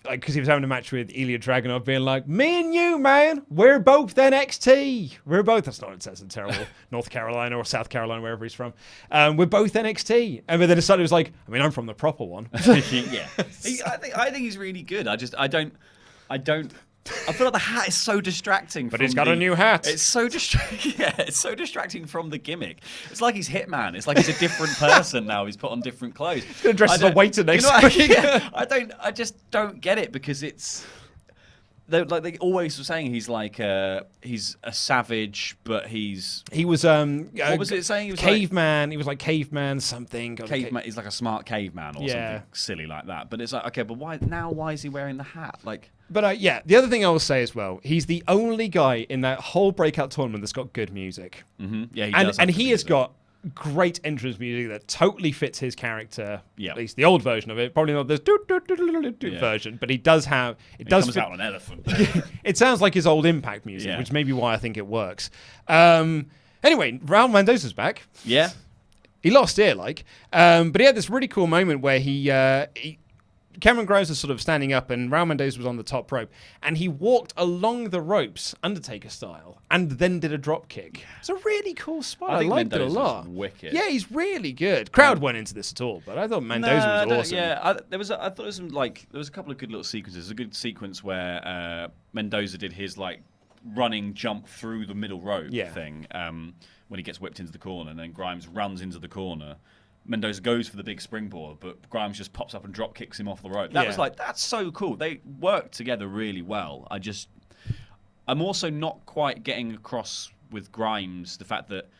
because he was having a match with Ilya Dragunov, being like, "Me and you, man, we're both NXT. We're both." That's not what it says in terrible North Carolina or South Carolina, wherever he's from. We're both NXT. And then suddenly was like, I mean, I'm from the proper one. Yeah, I think he's really good. I feel like the hat is so distracting. But he's got a new hat. It's so distracting. Yeah, it's so distracting from the gimmick. It's like he's Hitman. It's like he's a different person now. He's put on different clothes. He's going to dress as a waiter next week. I just don't get it because it's. Like they always were saying, he's like he's a savage, but he was what was it saying? He was caveman. He was like caveman something. Caveman. He's like a smart caveman or something silly like that. But it's like, okay, but why is he wearing the hat? Like. But the other thing I will say as well, he's the only guy in that whole breakout tournament that's got good music. Mm-hmm. Yeah, he does. And he has got great entrance music that totally fits his character. Yeah. At least the old version of it. Probably not this version, but he does have. It does comes out on an elephant. It sounds like his old Impact music, which may be why I think it works. Anyway, Raul Mendoza's back. Yeah. He lost here, but he had this really cool moment where he Cameron Grimes was sort of standing up and Raul Mendoza was on the top rope and he walked along the ropes, Undertaker style, and then did a drop kick. It's a really cool spot. I liked it a lot. Wicked. Yeah, he's really good. Crowd went into this at all, but I thought Mendoza was awesome. Yeah, I thought there was a couple of good little sequences. There's a good sequence where Mendoza did his like running jump through the middle rope thing when he gets whipped into the corner, and then Grimes runs into the corner. Mendoza goes for the big springboard, but Grimes just pops up and drop kicks him off the rope. That was like, that's so cool. They worked together really well. I'm also not quite getting across with Grimes the fact that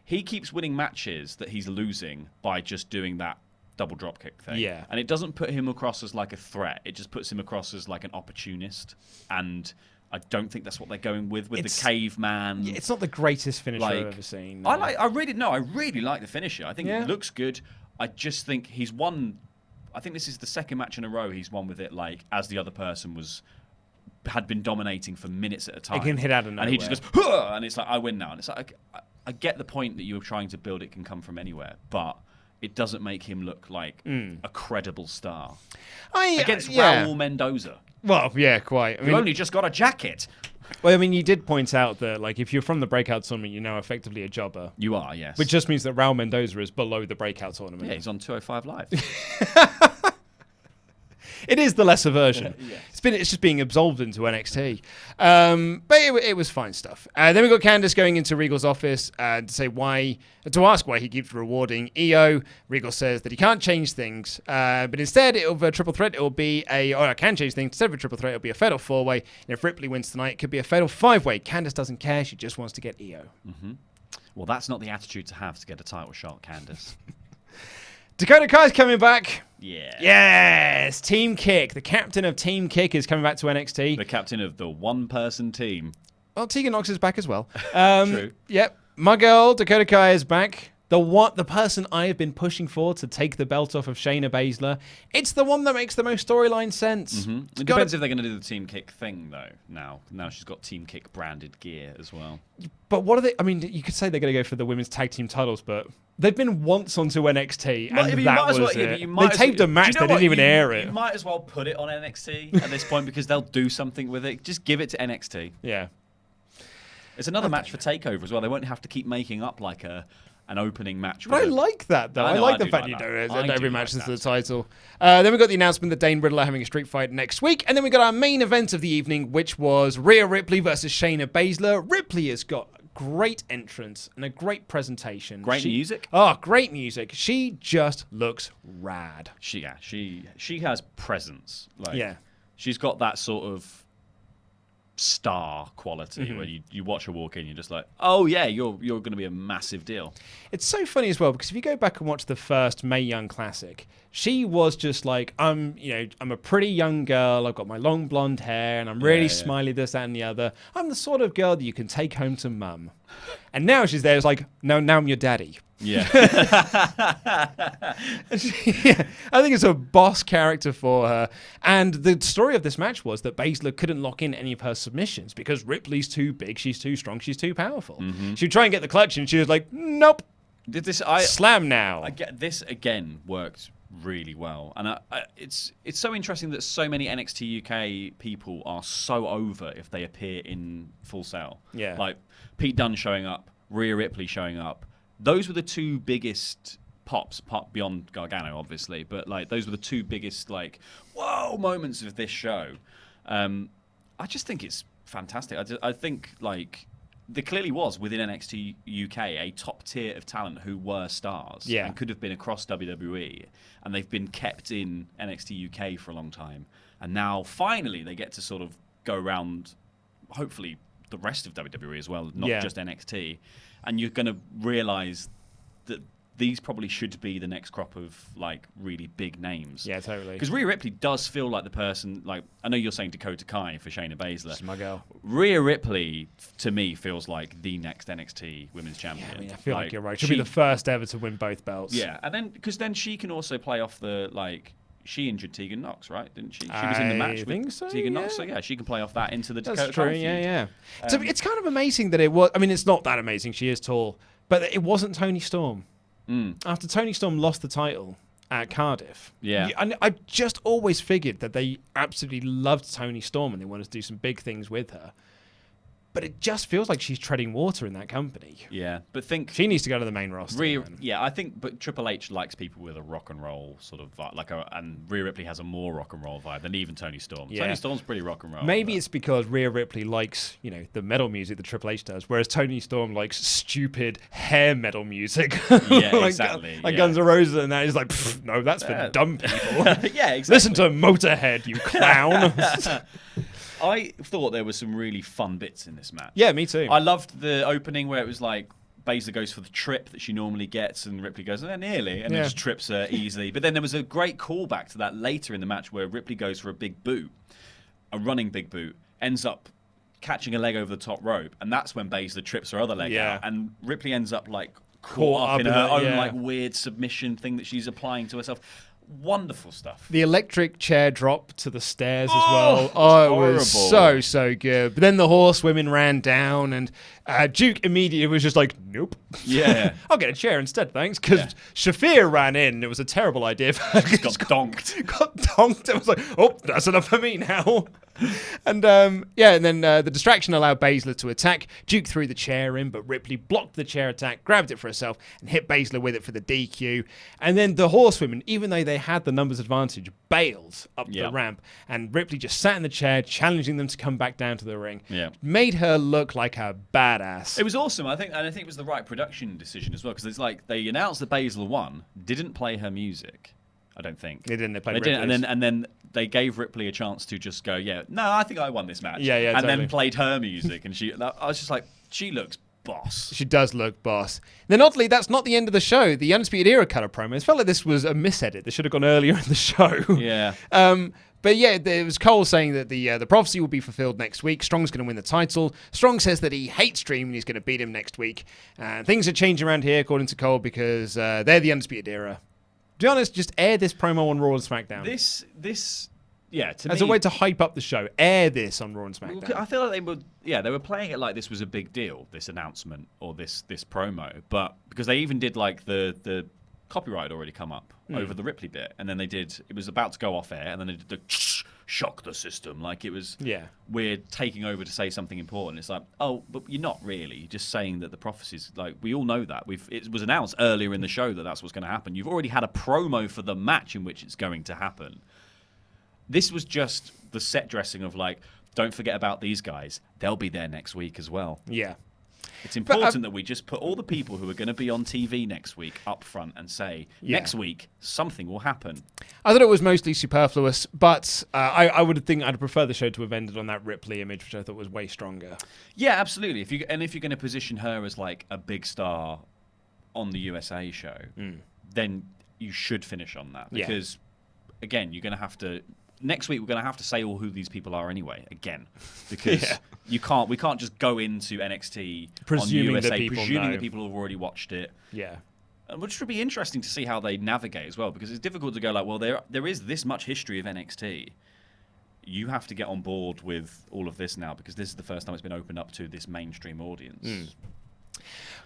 he keeps winning matches that he's losing by just doing that double drop kick thing. Yeah. And it doesn't put him across as like a threat. It just puts him across as like an opportunist. And I don't think that's what they're going with the caveman. Yeah, it's not the greatest finisher I've ever seen. No. I really like the finisher. I think it looks good. I just think he's won. I think this is the second match in a row he's won with it like as the other person had been dominating for minutes at a time. It can hit out of nowhere. And he just goes, huh! And it's like, I win now. And it's like, I get the point that you're trying to build it can come from anywhere, but it doesn't make him look like a credible star. Against Raul Mendoza. Well, yeah, quite. You only just got a jacket. Well, I mean, you did point out that, like, if you're from the breakout tournament, you're now effectively a jobber. You are, yes. Which just means that Raul Mendoza is below the breakout tournament. Yeah, he's on 205 Live. It is the lesser version. Yes. It's just being absolved into NXT. But it was fine stuff. Then we got Candice going into Regal's office to ask why he keeps rewarding EO. Regal says that he can't change things, but instead of a triple threat, I can change things. Instead of a triple threat, it'll be a fatal 4-way. And if Ripley wins tonight, it could be a fatal 5-way. Candice doesn't care. She just wants to get EO. Mm-hmm. Well, that's not the attitude to have to get a title shot, Candice. Dakota Kai's coming back. Yeah. Yes! Team Kick. The captain of Team Kick is coming back to NXT. The captain of the one-person team. Well, Tegan Nox is back as well. True. Yep. My girl, Dakota Kai, is back. The person I have been pushing for to take the belt off of Shayna Baszler. It's the one that makes the most storyline sense. Mm-hmm. It depends if they're going to do the Team Kick thing, though, now. Now she's got Team Kick branded gear as well. But what are they... I mean, you could say they're going to go for the women's tag team titles, but they've been once onto NXT, and that was it. They taped a match, they didn't even air it. You might as well put it on NXT at this point, because they'll do something with it. Just give it to NXT. Yeah. It's another match for TakeOver as well. They won't have to keep making up like a an opening match. But I like that, though. I like the fact you do it. Every match is the title. Then we got the announcement that Dane and Riddle are having a street fight next week. And then we got our main event of the evening, which was Rhea Ripley versus Shayna Baszler. Ripley has got a great entrance and a great presentation. Great music. Oh, great music. She just looks rad. She has presence. Like, she's got that sort of star quality where you watch her walk in, you're just like, oh yeah, you're going to be a massive deal. It's so funny as well, because if you go back and watch the first Mae Young Classic, she was just like, I'm a pretty young girl, I've got my long blonde hair, and I'm really smiley, this, that, and the other. I'm the sort of girl that you can take home to mum. And now she's there, it's like, no, now I'm your daddy. Yeah. I think it's a boss character for her. And the story of this match was that Baszler couldn't lock in any of her submissions because Ripley's too big, she's too strong, she's too powerful. She would try and get the clutch, and she was like, nope. Slam now. I get this again worked really well, and it's so interesting that so many NXT UK people are so over if they appear in Full Sail. Yeah, like Pete Dunne showing up, Rhea Ripley showing up. Those were the two biggest pops, pop beyond Gargano, obviously, but like those were the two biggest like whoa moments of this show. I just think it's fantastic. I think like there clearly was within NXT UK a top tier of talent who were stars and could have been across WWE, and they've been kept in NXT UK for a long time, and now finally they get to sort of go around, hopefully the rest of WWE as well, not just NXT, and you're going to realise that these probably should be the next crop of like really big names. Yeah, totally. Because Rhea Ripley does feel like the person. Like I know you're saying Dakota Kai for Shayna Baszler. She's my girl. Rhea Ripley to me feels like the next NXT Women's Champion. Yeah, I mean, I feel like you're right. She'll be the first ever to win both belts. Yeah, and then because then she can also play off the like. She injured Tegan Knox, right? Didn't she? She was in the match with Tegan Knox, so yeah, she can play off that into the Dakota Kai feud. Yeah. So it's kind of amazing that it was. I mean, it's not that amazing. She is tall, but it wasn't Toni Storm. After Toni Storm lost the title at Cardiff, and I just always figured that they absolutely loved Toni Storm and they wanted to do some big things with her. But it just feels like she's treading water in that company. Yeah, but she needs to go to the main roster. I think, but Triple H likes people with a rock and roll sort of vibe, and Rhea Ripley has a more rock and roll vibe than even Toni Storm. Yeah. Toni Storm's pretty rock and roll. Maybe it's because Rhea Ripley likes, the metal music that Triple H does, whereas Toni Storm likes stupid hair metal music. Yeah, like, exactly. Like Guns N' Roses and that. He's like, no, that's for dumb people. Yeah, exactly. Listen to Motorhead, you clown. I thought there were some really fun bits in this match. Yeah, me too. I loved the opening where it was like Baszler goes for the trip that she normally gets, and Ripley goes, nearly, and then just trips her easily. But then there was a great callback to that later in the match where Ripley goes for a big boot, a running big boot, ends up catching a leg over the top rope, and that's when Baszler trips her other leg out, and Ripley ends up like caught up in her own like weird submission thing that she's applying to herself. Wonderful stuff. The electric chair drop to the stairs as well. Oh, it was so good. But then the horsewomen ran down, and Duke immediately was just like, nope. Yeah. I'll get a chair instead, thanks. Because Shafir ran in. It was a terrible idea. Got donked. Got donked. I was like, oh, that's enough for me now. And and then the distraction allowed Baszler to attack. Duke threw the chair in, but Ripley blocked the chair attack, grabbed it for herself, and hit Baszler with it for the DQ. And then the horsewomen, even though they had the numbers advantage, bailed up the ramp, and Ripley just sat in the chair, challenging them to come back down to the ring. Yeah. Made her look like a badass. It was awesome, I think, and I think it was the right production decision as well, because it's like they announced that Baszler won, didn't play her music. I don't think they didn't. They played Ripley's. And then they gave Ripley a chance to just go, I think I won this match. And then played her music, and I was just like, she looks boss. She does look boss. Then oddly, that's not the end of the show. The Undisputed Era cut a promo. It felt like this was a misedit. They should have gone earlier in the show. Yeah. But yeah, it was Cole saying that the prophecy will be fulfilled next week. Strong's going to win the title. Strong says that he hates Dream and he's going to beat him next week. Things are changing around here, according to Cole, because they're the Undisputed Era. To be honest, just air this promo on Raw and SmackDown. As a way to hype up the show, air this on Raw and SmackDown. I feel like they were playing it like this was a big deal, this announcement or this promo, but because they even did like the copyright had already come up over the Ripley bit, and then it was about to go off air, and then they did the shock the system. Like it was, Yeah. we're taking over to say something important. It's like, oh, but you're not really. You're just saying that the prophecies, like we all know that. It was announced earlier in the show that that's what's going to happen. You've already had a promo for the match in which it's going to happen. This was just the set dressing of like, don't forget about these guys. They'll be there next week as well. Yeah. It's important that we just put all the people who are going to be on TV next week up front and say, next week, something will happen. I thought it was mostly superfluous, but I would think I'd prefer the show to have ended on that Ripley image, which I thought was way stronger. Yeah, absolutely. If you're going to position her as like a big star on the USA show, then you should finish on that. Because, again, you're going to have to... Next week, we're going to have to say all who these people are anyway, again. Because we can't just go into NXT Presuming on USA, that people presuming know. that people have already watched it. Yeah. Which would be interesting to see how they navigate as well, because it's difficult to go like, well, there is this much history of NXT. You have to get on board with all of this now, because this is the first time it's been opened up to this mainstream audience.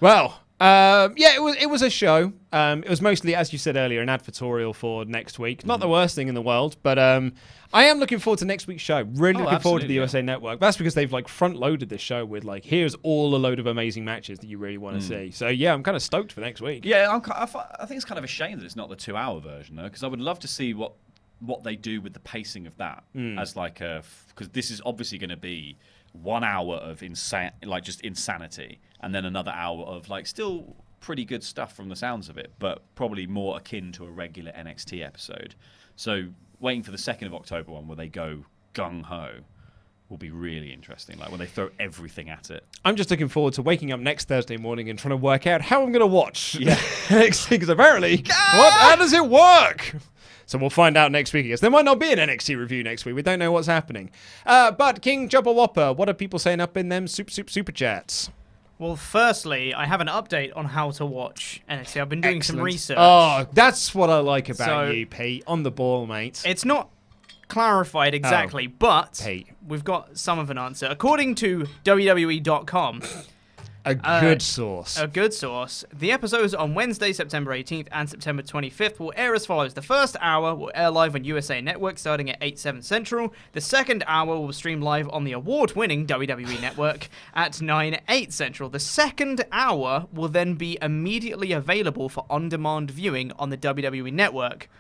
Well, it was a show. It was mostly, as you said earlier, an advertorial for next week. Not the worst thing in the world, but I am looking forward to next week's show. Really looking forward to the USA Network. That's because they've like front-loaded this show with like, here's all a load of amazing matches that you really want to see. So yeah, I'm kind of stoked for next week. Yeah, I think it's kind of a shame that it's not the 2-hour version, though, because I would love to see what they do with the pacing of that as like because this is obviously going to be 1 hour of just insanity, and then another hour of like still pretty good stuff from the sounds of it, but probably more akin to a regular NXT episode. So waiting for the 2nd of October one where they go gung-ho will be really interesting, like when they throw everything at it. I'm just looking forward to waking up next Thursday morning and trying to work out how I'm going to watch NXT, because apparently, how does it work? So we'll find out next week, I guess. There might not be an NXT review next week. We don't know what's happening. But King Jubba Whopper, what are people saying up in them super chats? Well, firstly, I have an update on how to watch NXT. I've been doing some research. Oh, that's what I like about you, Pete. On the ball, mate. It's not clarified exactly, but Pete. we've got some of an answer. According to WWE.com, a good source. A good source. The episodes on Wednesday, September 18th and September 25th will air as follows. The first hour will air live on USA Network starting at 8/7 Central. The second hour will stream live on the award-winning WWE Network at 9/8 Central. The second hour will then be immediately available for on-demand viewing on the WWE Network,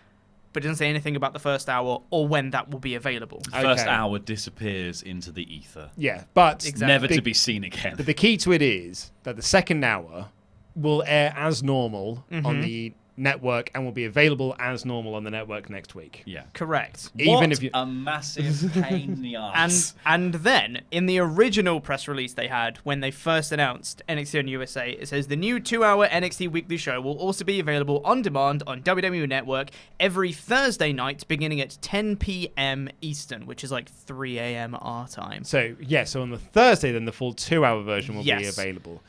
but it doesn't say anything about the first hour or when that will be available. First hour disappears into the ether. Yeah, but Never to be seen again. But the key to it is that the second hour will air as normal on the network and will be available as normal on the network next week. Yeah. Correct. Even if you... a massive pain in the ass. And then, in the original press release they had, when they first announced NXT on USA, it says the new 2-hour NXT weekly show will also be available on demand on WWE Network every Thursday night, beginning at 10 p.m. Eastern, which is like 3 a.m. our time. So on the Thursday, then the full 2-hour version will be Yes. available.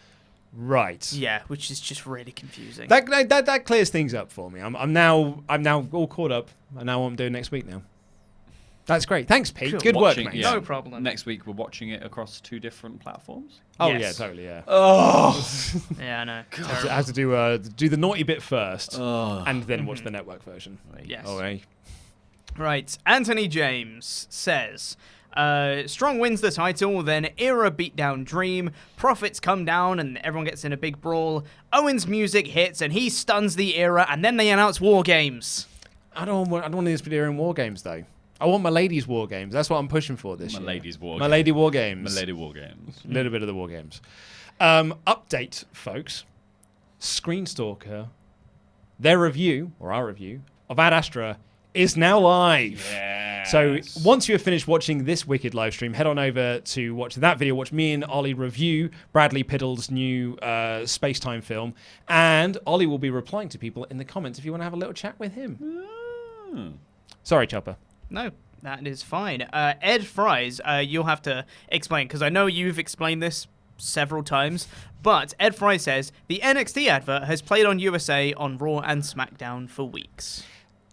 Right. Yeah, which is just really confusing. That clears things up for me. I'm now all caught up. I know what I'm doing next week now. That's great. Thanks, Pete. Cool. Good work, mate. No problem. Next week we're watching it across 2 different platforms. Oh Yes. yeah, totally. Yeah. Yeah, I know. I have to do the naughty bit first, and then watch the network version. Yes. Oh, eh? Right. Anthony James says, Strong wins the title, then Era beatdown Dream, Profits come down and everyone gets in a big brawl, Owens' music hits and he stuns the Era, and then they announce War Games. I don't want this video in War Games, though. I want my ladies' War Games. That's what I'm pushing for this year. My lady War Games. My lady War Games. A little bit of the War Games. Update, folks. Screenstalker, their review, or our review, of Ad Astra is now live. Yes. So once you have finished watching this wicked live stream, head on over to watch that video. Watch me and Ollie review Bradley Piddle's new space-time film. And Ollie will be replying to people in the comments if you want to have a little chat with him. Sorry, Chopper. No, that is fine. Ed Fries, you'll have to explain, because I know you've explained this several times, but Ed Fries says, the NXT advert has played on USA on Raw and SmackDown for weeks.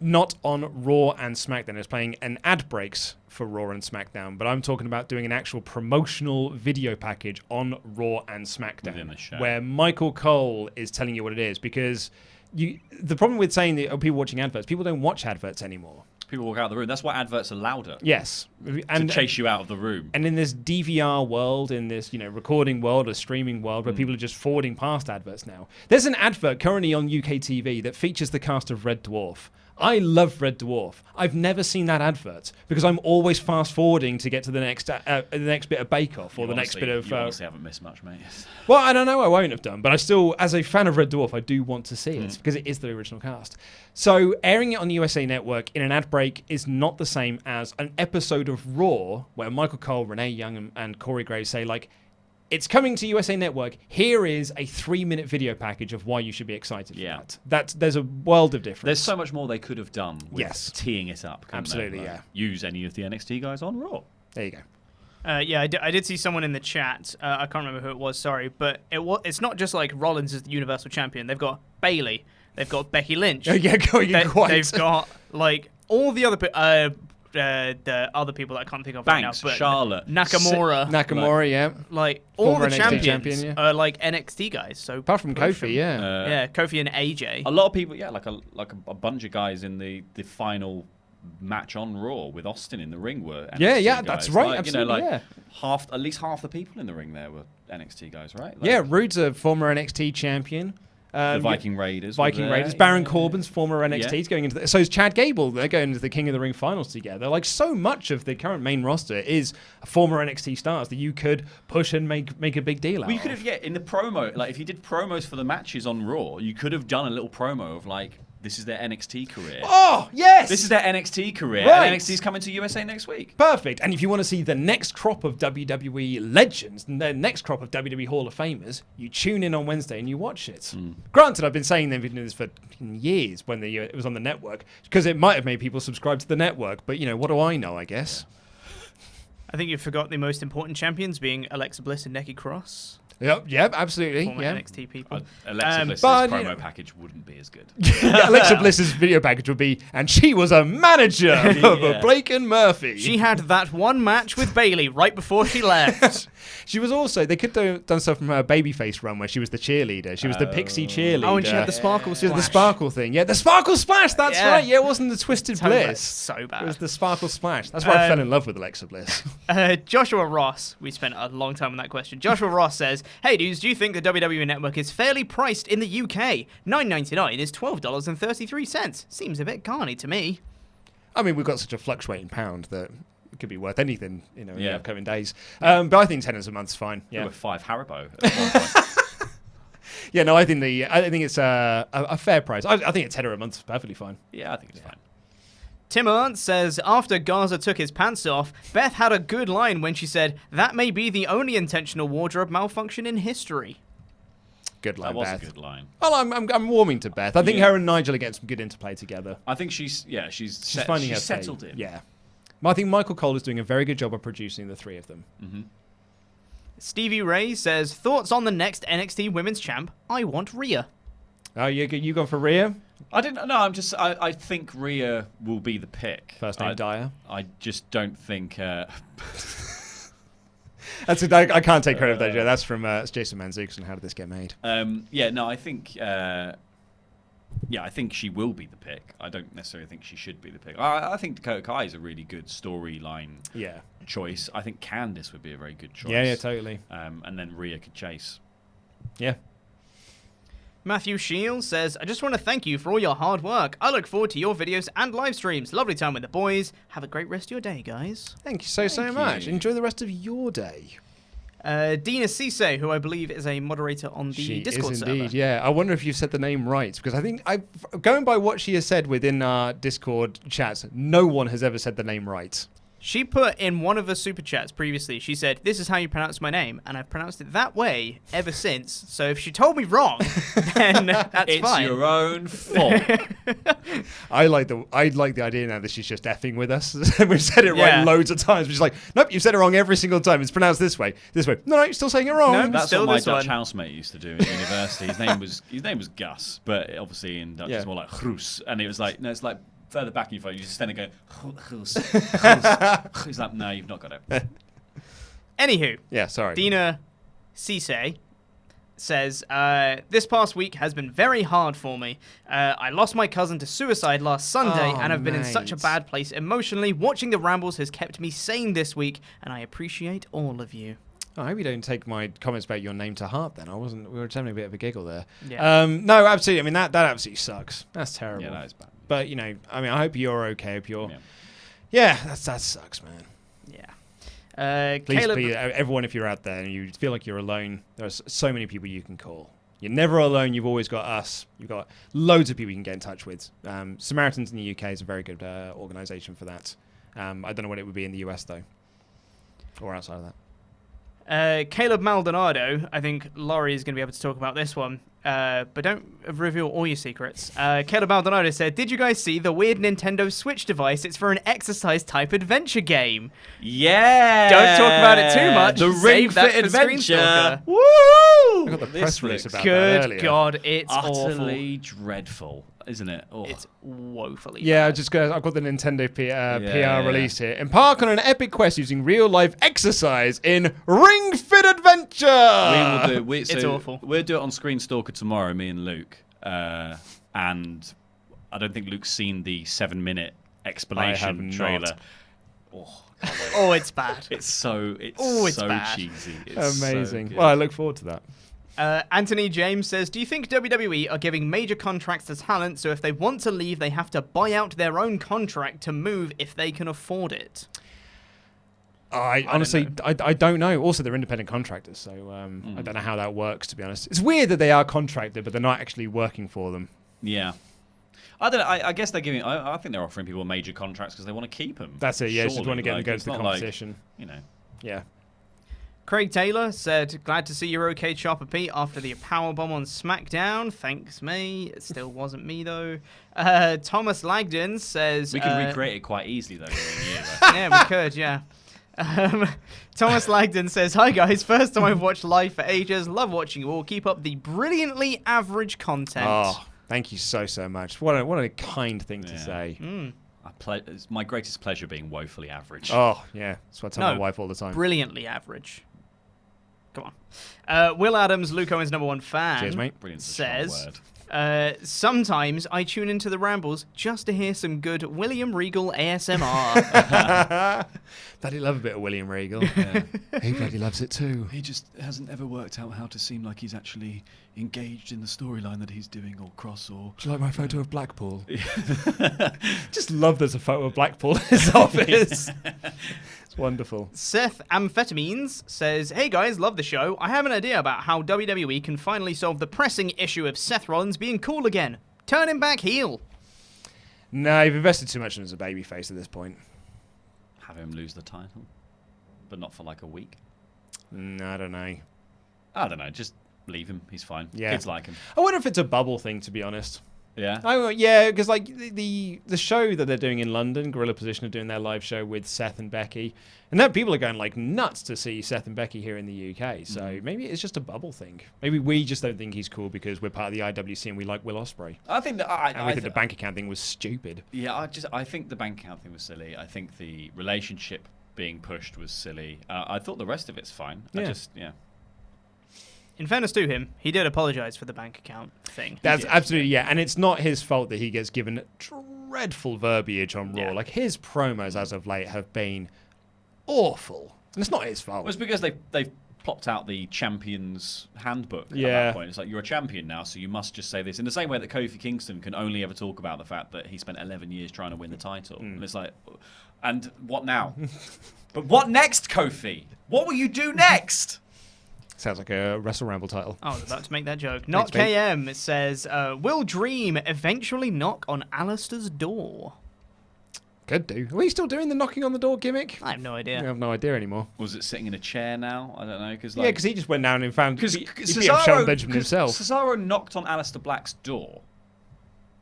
Not on Raw and SmackDown. It's playing an ad breaks for Raw and SmackDown, but I'm talking about doing an actual promotional video package on Raw and SmackDown, Within the show. where Michael Cole is telling you what it is, because the problem with saying that people watching adverts, people don't watch adverts anymore. People walk out of the room. That's why adverts are louder. Yes. To chase you out of the room. And in this DVR world, in this recording world, a streaming world, where people are just forwarding past adverts now. There's an advert currently on UK TV that features the cast of Red Dwarf. I love Red Dwarf. I've never seen that advert because I'm always fast forwarding to get to the next bit of Bake Off or the next bit of. You honestly haven't missed much, mate. Well, I don't know. I won't have done, but I still, as a fan of Red Dwarf, I do want to see it because it is the original cast. So airing it on the USA Network in an ad break is not the same as an episode of Raw where Michael Cole, Renee Young, and Corey Graves say like, "It's coming to USA Network. Here is a 3-minute video package of why you should be excited for that." There's a world of difference. There's so much more they could have done with teeing it up. Absolutely, they? yeah. Use any of the NXT guys on Raw. There you go. I did see someone in the chat. I can't remember who it was. Sorry, but it's not just like Rollins is the Universal Champion. They've got Bayley. They've got Becky Lynch. Yeah, quite. They've got like all the other the other people that I can't think of Banks, right now. But Charlotte, Nakamura, yeah. Like all Former the NXT champions are like NXT guys. So apart from Kofi, yeah, Kofi and AJ. A lot of people, like a bunch of guys in the final match on Raw with Austin in the ring were NXT guys. That's right. Like, absolutely, at least half the people in the ring there were NXT guys, right? Rude's a former NXT champion. The Viking Raiders. Baron Corbin's former NXT. He's going into. So is Chad Gable. They're going into the King of the Ring finals together. Like so much of the current main roster is former NXT stars that you could push and make a big deal out. Well, you could have in the promo, like if you did promos for the matches on Raw, you could have done a little promo of like, this is their NXT career. Oh, yes! This is their NXT career. Right. And NXT's coming to USA next week. Perfect. And if you want to see the next crop of WWE legends and the next crop of WWE Hall of Famers, you tune in on Wednesday and you watch it. Granted, I've been saying they've been doing this for years when it was on the network, because it might have made people subscribe to the network. But, what do I know, I guess? I think you forgot the most important champions being Alexa Bliss and Nikki Cross. Yep, absolutely. Former NXT people. Alexa Bliss's promo package wouldn't be as good. Alexa Bliss's video package would be, and she was a manager of Blake and Murphy. She had that one match with Bayley right before she left. She was also, they could have done stuff from her babyface run where she was the cheerleader. She was the pixie cheerleader. Oh, and she had the sparkle She splash. had the sparkle thing. Yeah, the sparkle splash, that's right. Yeah, it wasn't the Twisted Totally. Bliss. So bad. It was the sparkle splash. That's why I fell in love with Alexa Bliss. Joshua Ross, we spent a long time on that question. Joshua Ross says, "Hey dudes, do you think the WWE Network is fairly priced in the UK? $9.99 is $12.33. Seems a bit carny to me." I mean, we've got such a fluctuating pound that it could be worth anything, in the upcoming days. But I think £10 a month's fine. Yeah, with 5 Haribo at one point. Yeah, no, I think it's a fair price. I think $10 a month's perfectly fine. Yeah, I think it's fine. Tim Arndt says, after Garza took his pants off, Beth had a good line when she said, "That may be the only intentional wardrobe malfunction in history." Good line, That was Beth. a good line. Well, I'm warming to Beth. I think her and Nigel are getting some good interplay together. I think she's finding her settled fate. in. Yeah. I think Michael Cole is doing a very good job of producing the three of them. Mm-hmm. Stevie Ray says, "Thoughts on the next NXT Women's Champ? I want Rhea." Oh, you gone for Rhea? I didn't. No, I think Rhea will be the pick. First name Dyer. I just don't think. I can't take credit for that. That's from it's Jason Manzukis and How Did This Get Made? I think. I think she will be the pick. I don't necessarily think she should be the pick. I think Dakota Kai is a really good storyline choice. I think Candice would be a very good choice. Yeah, totally. And then Rhea could chase. Yeah. Matthew Shields says, "I just want to thank you for all your hard work. I look forward to your videos and live streams. Lovely time with the boys. Have a great rest of your day, guys." Thank you so much. Enjoy the rest of your day. Dina Cisse, who I believe is a moderator on the Discord server. She is indeed, yeah. I wonder if you've said the name right, because I think, going by what she has said within our Discord chats, no one has ever said the name right. She put in one of her super chats previously, she said, "This is how you pronounce my name," and I've pronounced it that way ever since. So if she told me wrong, then that's fine. It's your own fault. I like the idea now that she's just effing with us. We've said it right loads of times. We're just like, nope, you've said it wrong every single time. It's pronounced this way. No, you're still saying it wrong. No, that's still what my this Dutch one. housemate used to do in university. His name was Gus, but obviously in Dutch it's more like Groes, and it was like it's like further back in your phone. You just stand and go Groes. He's like, no, you've not got it. Anywho, yeah, sorry. Dina Cisse says, this past week has been very hard for me. I lost my cousin to suicide last Sunday and have been in such a bad place emotionally. Watching the rambles has kept me sane this week, and I appreciate all of you. I hope you don't take my comments about your name to heart then. We were just having a bit of a giggle there. Yeah. No, absolutely. I mean, that absolutely sucks. That's terrible. Yeah, that is bad. But, you know, I mean, I hope you're okay. I hope you're... Yeah. Yeah, that sucks, man. Yeah. Please, Caleb... everyone, if you're out there and you feel like you're alone, there's so many people you can call. You're never alone. You've always got us. You've got loads of people you can get in touch with. Samaritans in the UK is a very good organisation for that. I don't know what it would be in the US, though. Or outside of that. Caleb Maldonado, I think Laurie is going to be able to talk about this one, but don't reveal all your secrets. Caleb Maldonado said, did you guys see the weird Nintendo Switch device? It's for an exercise-type adventure game. Yeah! Don't talk about it too much. The Ring Fit Adventure! Woo! I got the press release about that earlier. Good God, it's utterly awful. dreadful, isn't it? Oh. It's woefully Yeah, bad. I've got the Nintendo PR release here. Embark on an epic quest using real-life exercise in Ring Fit Adventure! We will do. It's awful. We'll do it on Screen Stalker tomorrow, me and Luke. And I don't think Luke's seen the 7-minute explanation trailer. Oh, Oh, it's bad. it's so bad. cheesy. It's Amazing. So Well, I look forward to that. Anthony James says, do you think WWE are giving major contracts to talent, so if they want to leave, they have to buy out their own contract to move if they can afford it? I honestly don't know. Also, they're independent contractors, so I don't know how that works, to be honest. It's weird that they are contracted, but they're not actually working for them. Yeah. I don't know. I guess they're giving. I think they're offering people major contracts because they want to keep them. That's it. Yeah, Surely. just want to get them to go It's to the not like, competition. you know. Yeah. Craig Taylor said, glad to see you're okay, Chopper Pete, after the powerbomb on SmackDown. Thanks, me. It still wasn't me, though. Thomas Lagden says... We can recreate it quite easily, though. Right? Yeah, we could, yeah. Thomas Lagden says, hi, guys. First time I've watched live for ages. Love watching you all. Keep up the brilliantly average content. Oh, thank you so much. What a kind thing to Yeah. say. It's my greatest pleasure being woefully average. Oh, yeah. That's what I tell my wife all the time. Brilliantly average. Come on. Will Adams, Luke Owen's #1 fan, Cheers, mate. Brilliant's a strong says... word. Sometimes I tune into the rambles just to hear some good William Regal ASMR. Bloody love a bit of William Regal. Yeah. He bloody loves it too. He just hasn't ever worked out how to seem like he's actually engaged in the storyline that he's doing, or cross, or... Do you like my photo of Blackpool? Just love there's a photo of Blackpool in his office. It's wonderful. Seth Amphetamines says, hey guys, love the show. I have an idea about how WWE can finally solve the pressing issue of Seth Rollins being cool again. Turn him back heel. No, you've invested too much in him as a babyface at this point. Have him lose the title, but not for like a week. No, I don't know. I don't know. Just leave him. He's fine. Yeah. Kids like him. I wonder if it's a bubble thing, to be honest. Yeah. Yeah, because like the show that they're doing in London, Gorilla Position are doing their live show with Seth and Becky, and then people are going like nuts to see Seth and Becky here in the UK. So maybe it's just a bubble thing. Maybe we just don't think he's cool because we're part of the IWC and we like Will Ospreay. I think that And we think the bank account thing was stupid. Yeah, I think the bank account thing was silly. I think the relationship being pushed was silly. I thought the rest of it's fine. Yeah. In fairness to him, he did apologize for the bank account thing. That's absolutely, yeah. And it's not his fault that he gets given dreadful verbiage on Raw. Yeah. Like, his promos as of late have been awful. And it's not his fault. Well, it's because they've plopped out the champion's handbook at Yeah. that point. It's like, you're a champion now, so you must just say this. In the same way that Kofi Kingston can only ever talk about the fact that he spent 11 years trying to win the title. And it's like, and what now? But what next, Kofi? What will you do next? Sounds like a Wrestle Ramble title. I was about to make that joke. Not Thanks, mate. KM. It says, will Dream eventually knock on Alistair's door? Could do. Are we still doing the knocking on the door gimmick? I have no idea. I have no idea anymore. Was it sitting in a chair now? I don't know. Yeah, because he just went down and found... Because he beat up Shelton Benjamin himself. Cesaro knocked on Alistair Black's door,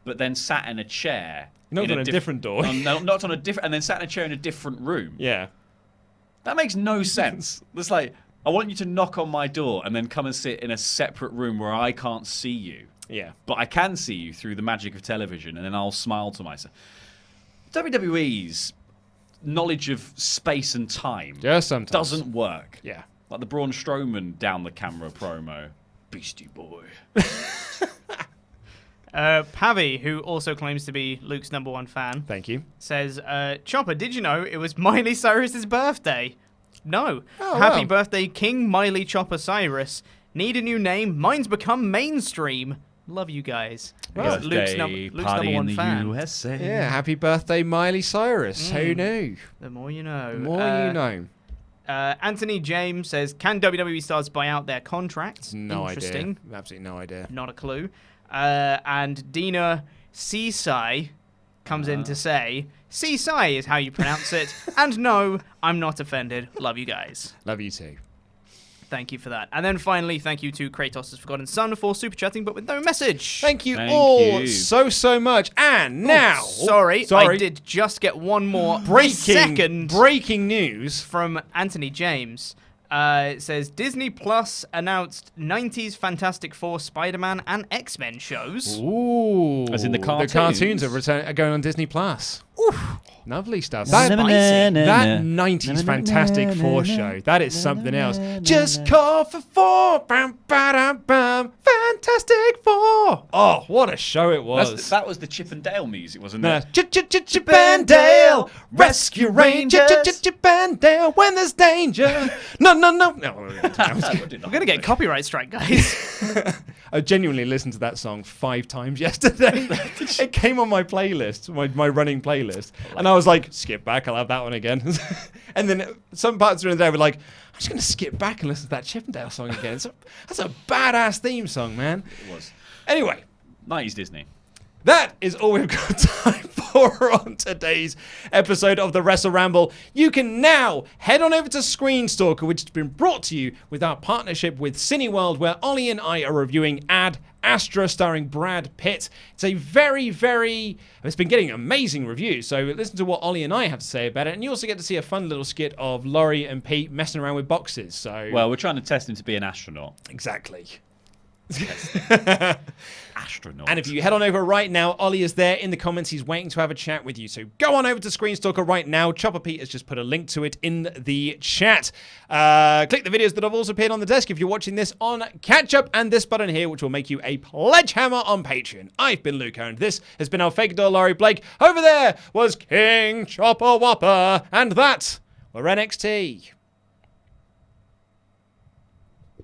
but then sat in a chair. He knocked in on a different door. Knocked on a different, and then sat in a chair in a different room. Yeah. That makes no sense. It's like, I want you to knock on my door and then come and sit in a separate room where I can't see you. Yeah. But I can see you through the magic of television, and then I'll smile to myself. WWE's knowledge of space and time Just sometimes. doesn't work. Yeah. Like the Braun Strowman down the camera promo. Beastie Boy. Pavi, who also claims to be Luke's #1 fan, Thank you. says, Chopper, did you know it was Miley Cyrus's birthday? No. Oh, Happy wow. birthday, King Miley Chopper Cyrus. Need a new name? Mine's become mainstream. Love you guys. Well, He's Luke's Party in #1 the fan. USA. Yeah, happy birthday, Miley Cyrus. Who knew? The more you know. The more you know. Anthony James says, can WWE stars buy out their contracts? No Interesting. idea. Absolutely no idea. Not a clue. And Dina Seasai comes in to say, Seasai is how you pronounce it. And no, I'm not offended. Love you guys. Love you too. Thank you for that. And then finally, thank you to Kratos' Forgotten Son for super chatting, but with no message. Thank you Thank all you. so much. And now, Sorry, I did just get one more breaking news. from Anthony James. It says Disney Plus announced 90s Fantastic Four, Spider-Man, and X-Men shows. Ooh, As in the The cartoons? cartoons are going on Disney Plus. Oof. Lovely stuff. Spicy. That 90s Fantastic Four show, that is something else. Just call for four. Bam, ba-dam, bam. Fantastic Four. Oh, what a show it was. That was the Chip and Dale music, wasn't No. it? Chip and Dale, Rescue Rangers. Chip and Dale, when there's danger. No. We're going to get copyright strike, guys. I genuinely listened to that song 5 times yesterday. It came on my playlist, my running playlist. And I was like, skip back, I'll have that one again. And then some parts during the day were like, I'm just going to skip back and listen to that Chippendale song again. That's a badass theme song, man. It was. Anyway, 90s Disney. that is all we've got time for on today's episode of the Wrestle Ramble. You can now head on over to Screen Stalker, which has been brought to you with our partnership with Cineworld, where Ollie and I are reviewing Ad Astra starring Brad Pitt. It's a it's been getting amazing reviews, so listen to what Ollie and I have to say about it, and you also get to see a fun little skit of Laurie and Pete messing around with boxes. So Well, we're trying to test him to be an astronaut. exactly. Astronaut. And if you head on over right now, Ollie is there in the comments. He's waiting to have a chat with you. So go on over to Screenstalker right now. Chopper Pete has just put a link to it in the chat. Click the videos that have also appeared on the desk if you're watching this on Catch Up, and this button here, which will make you a pledge hammer on Patreon. I've been Luke, and this has been our fake door, Laurie Blake. Over there was King Chopper Whopper, and that were NXT.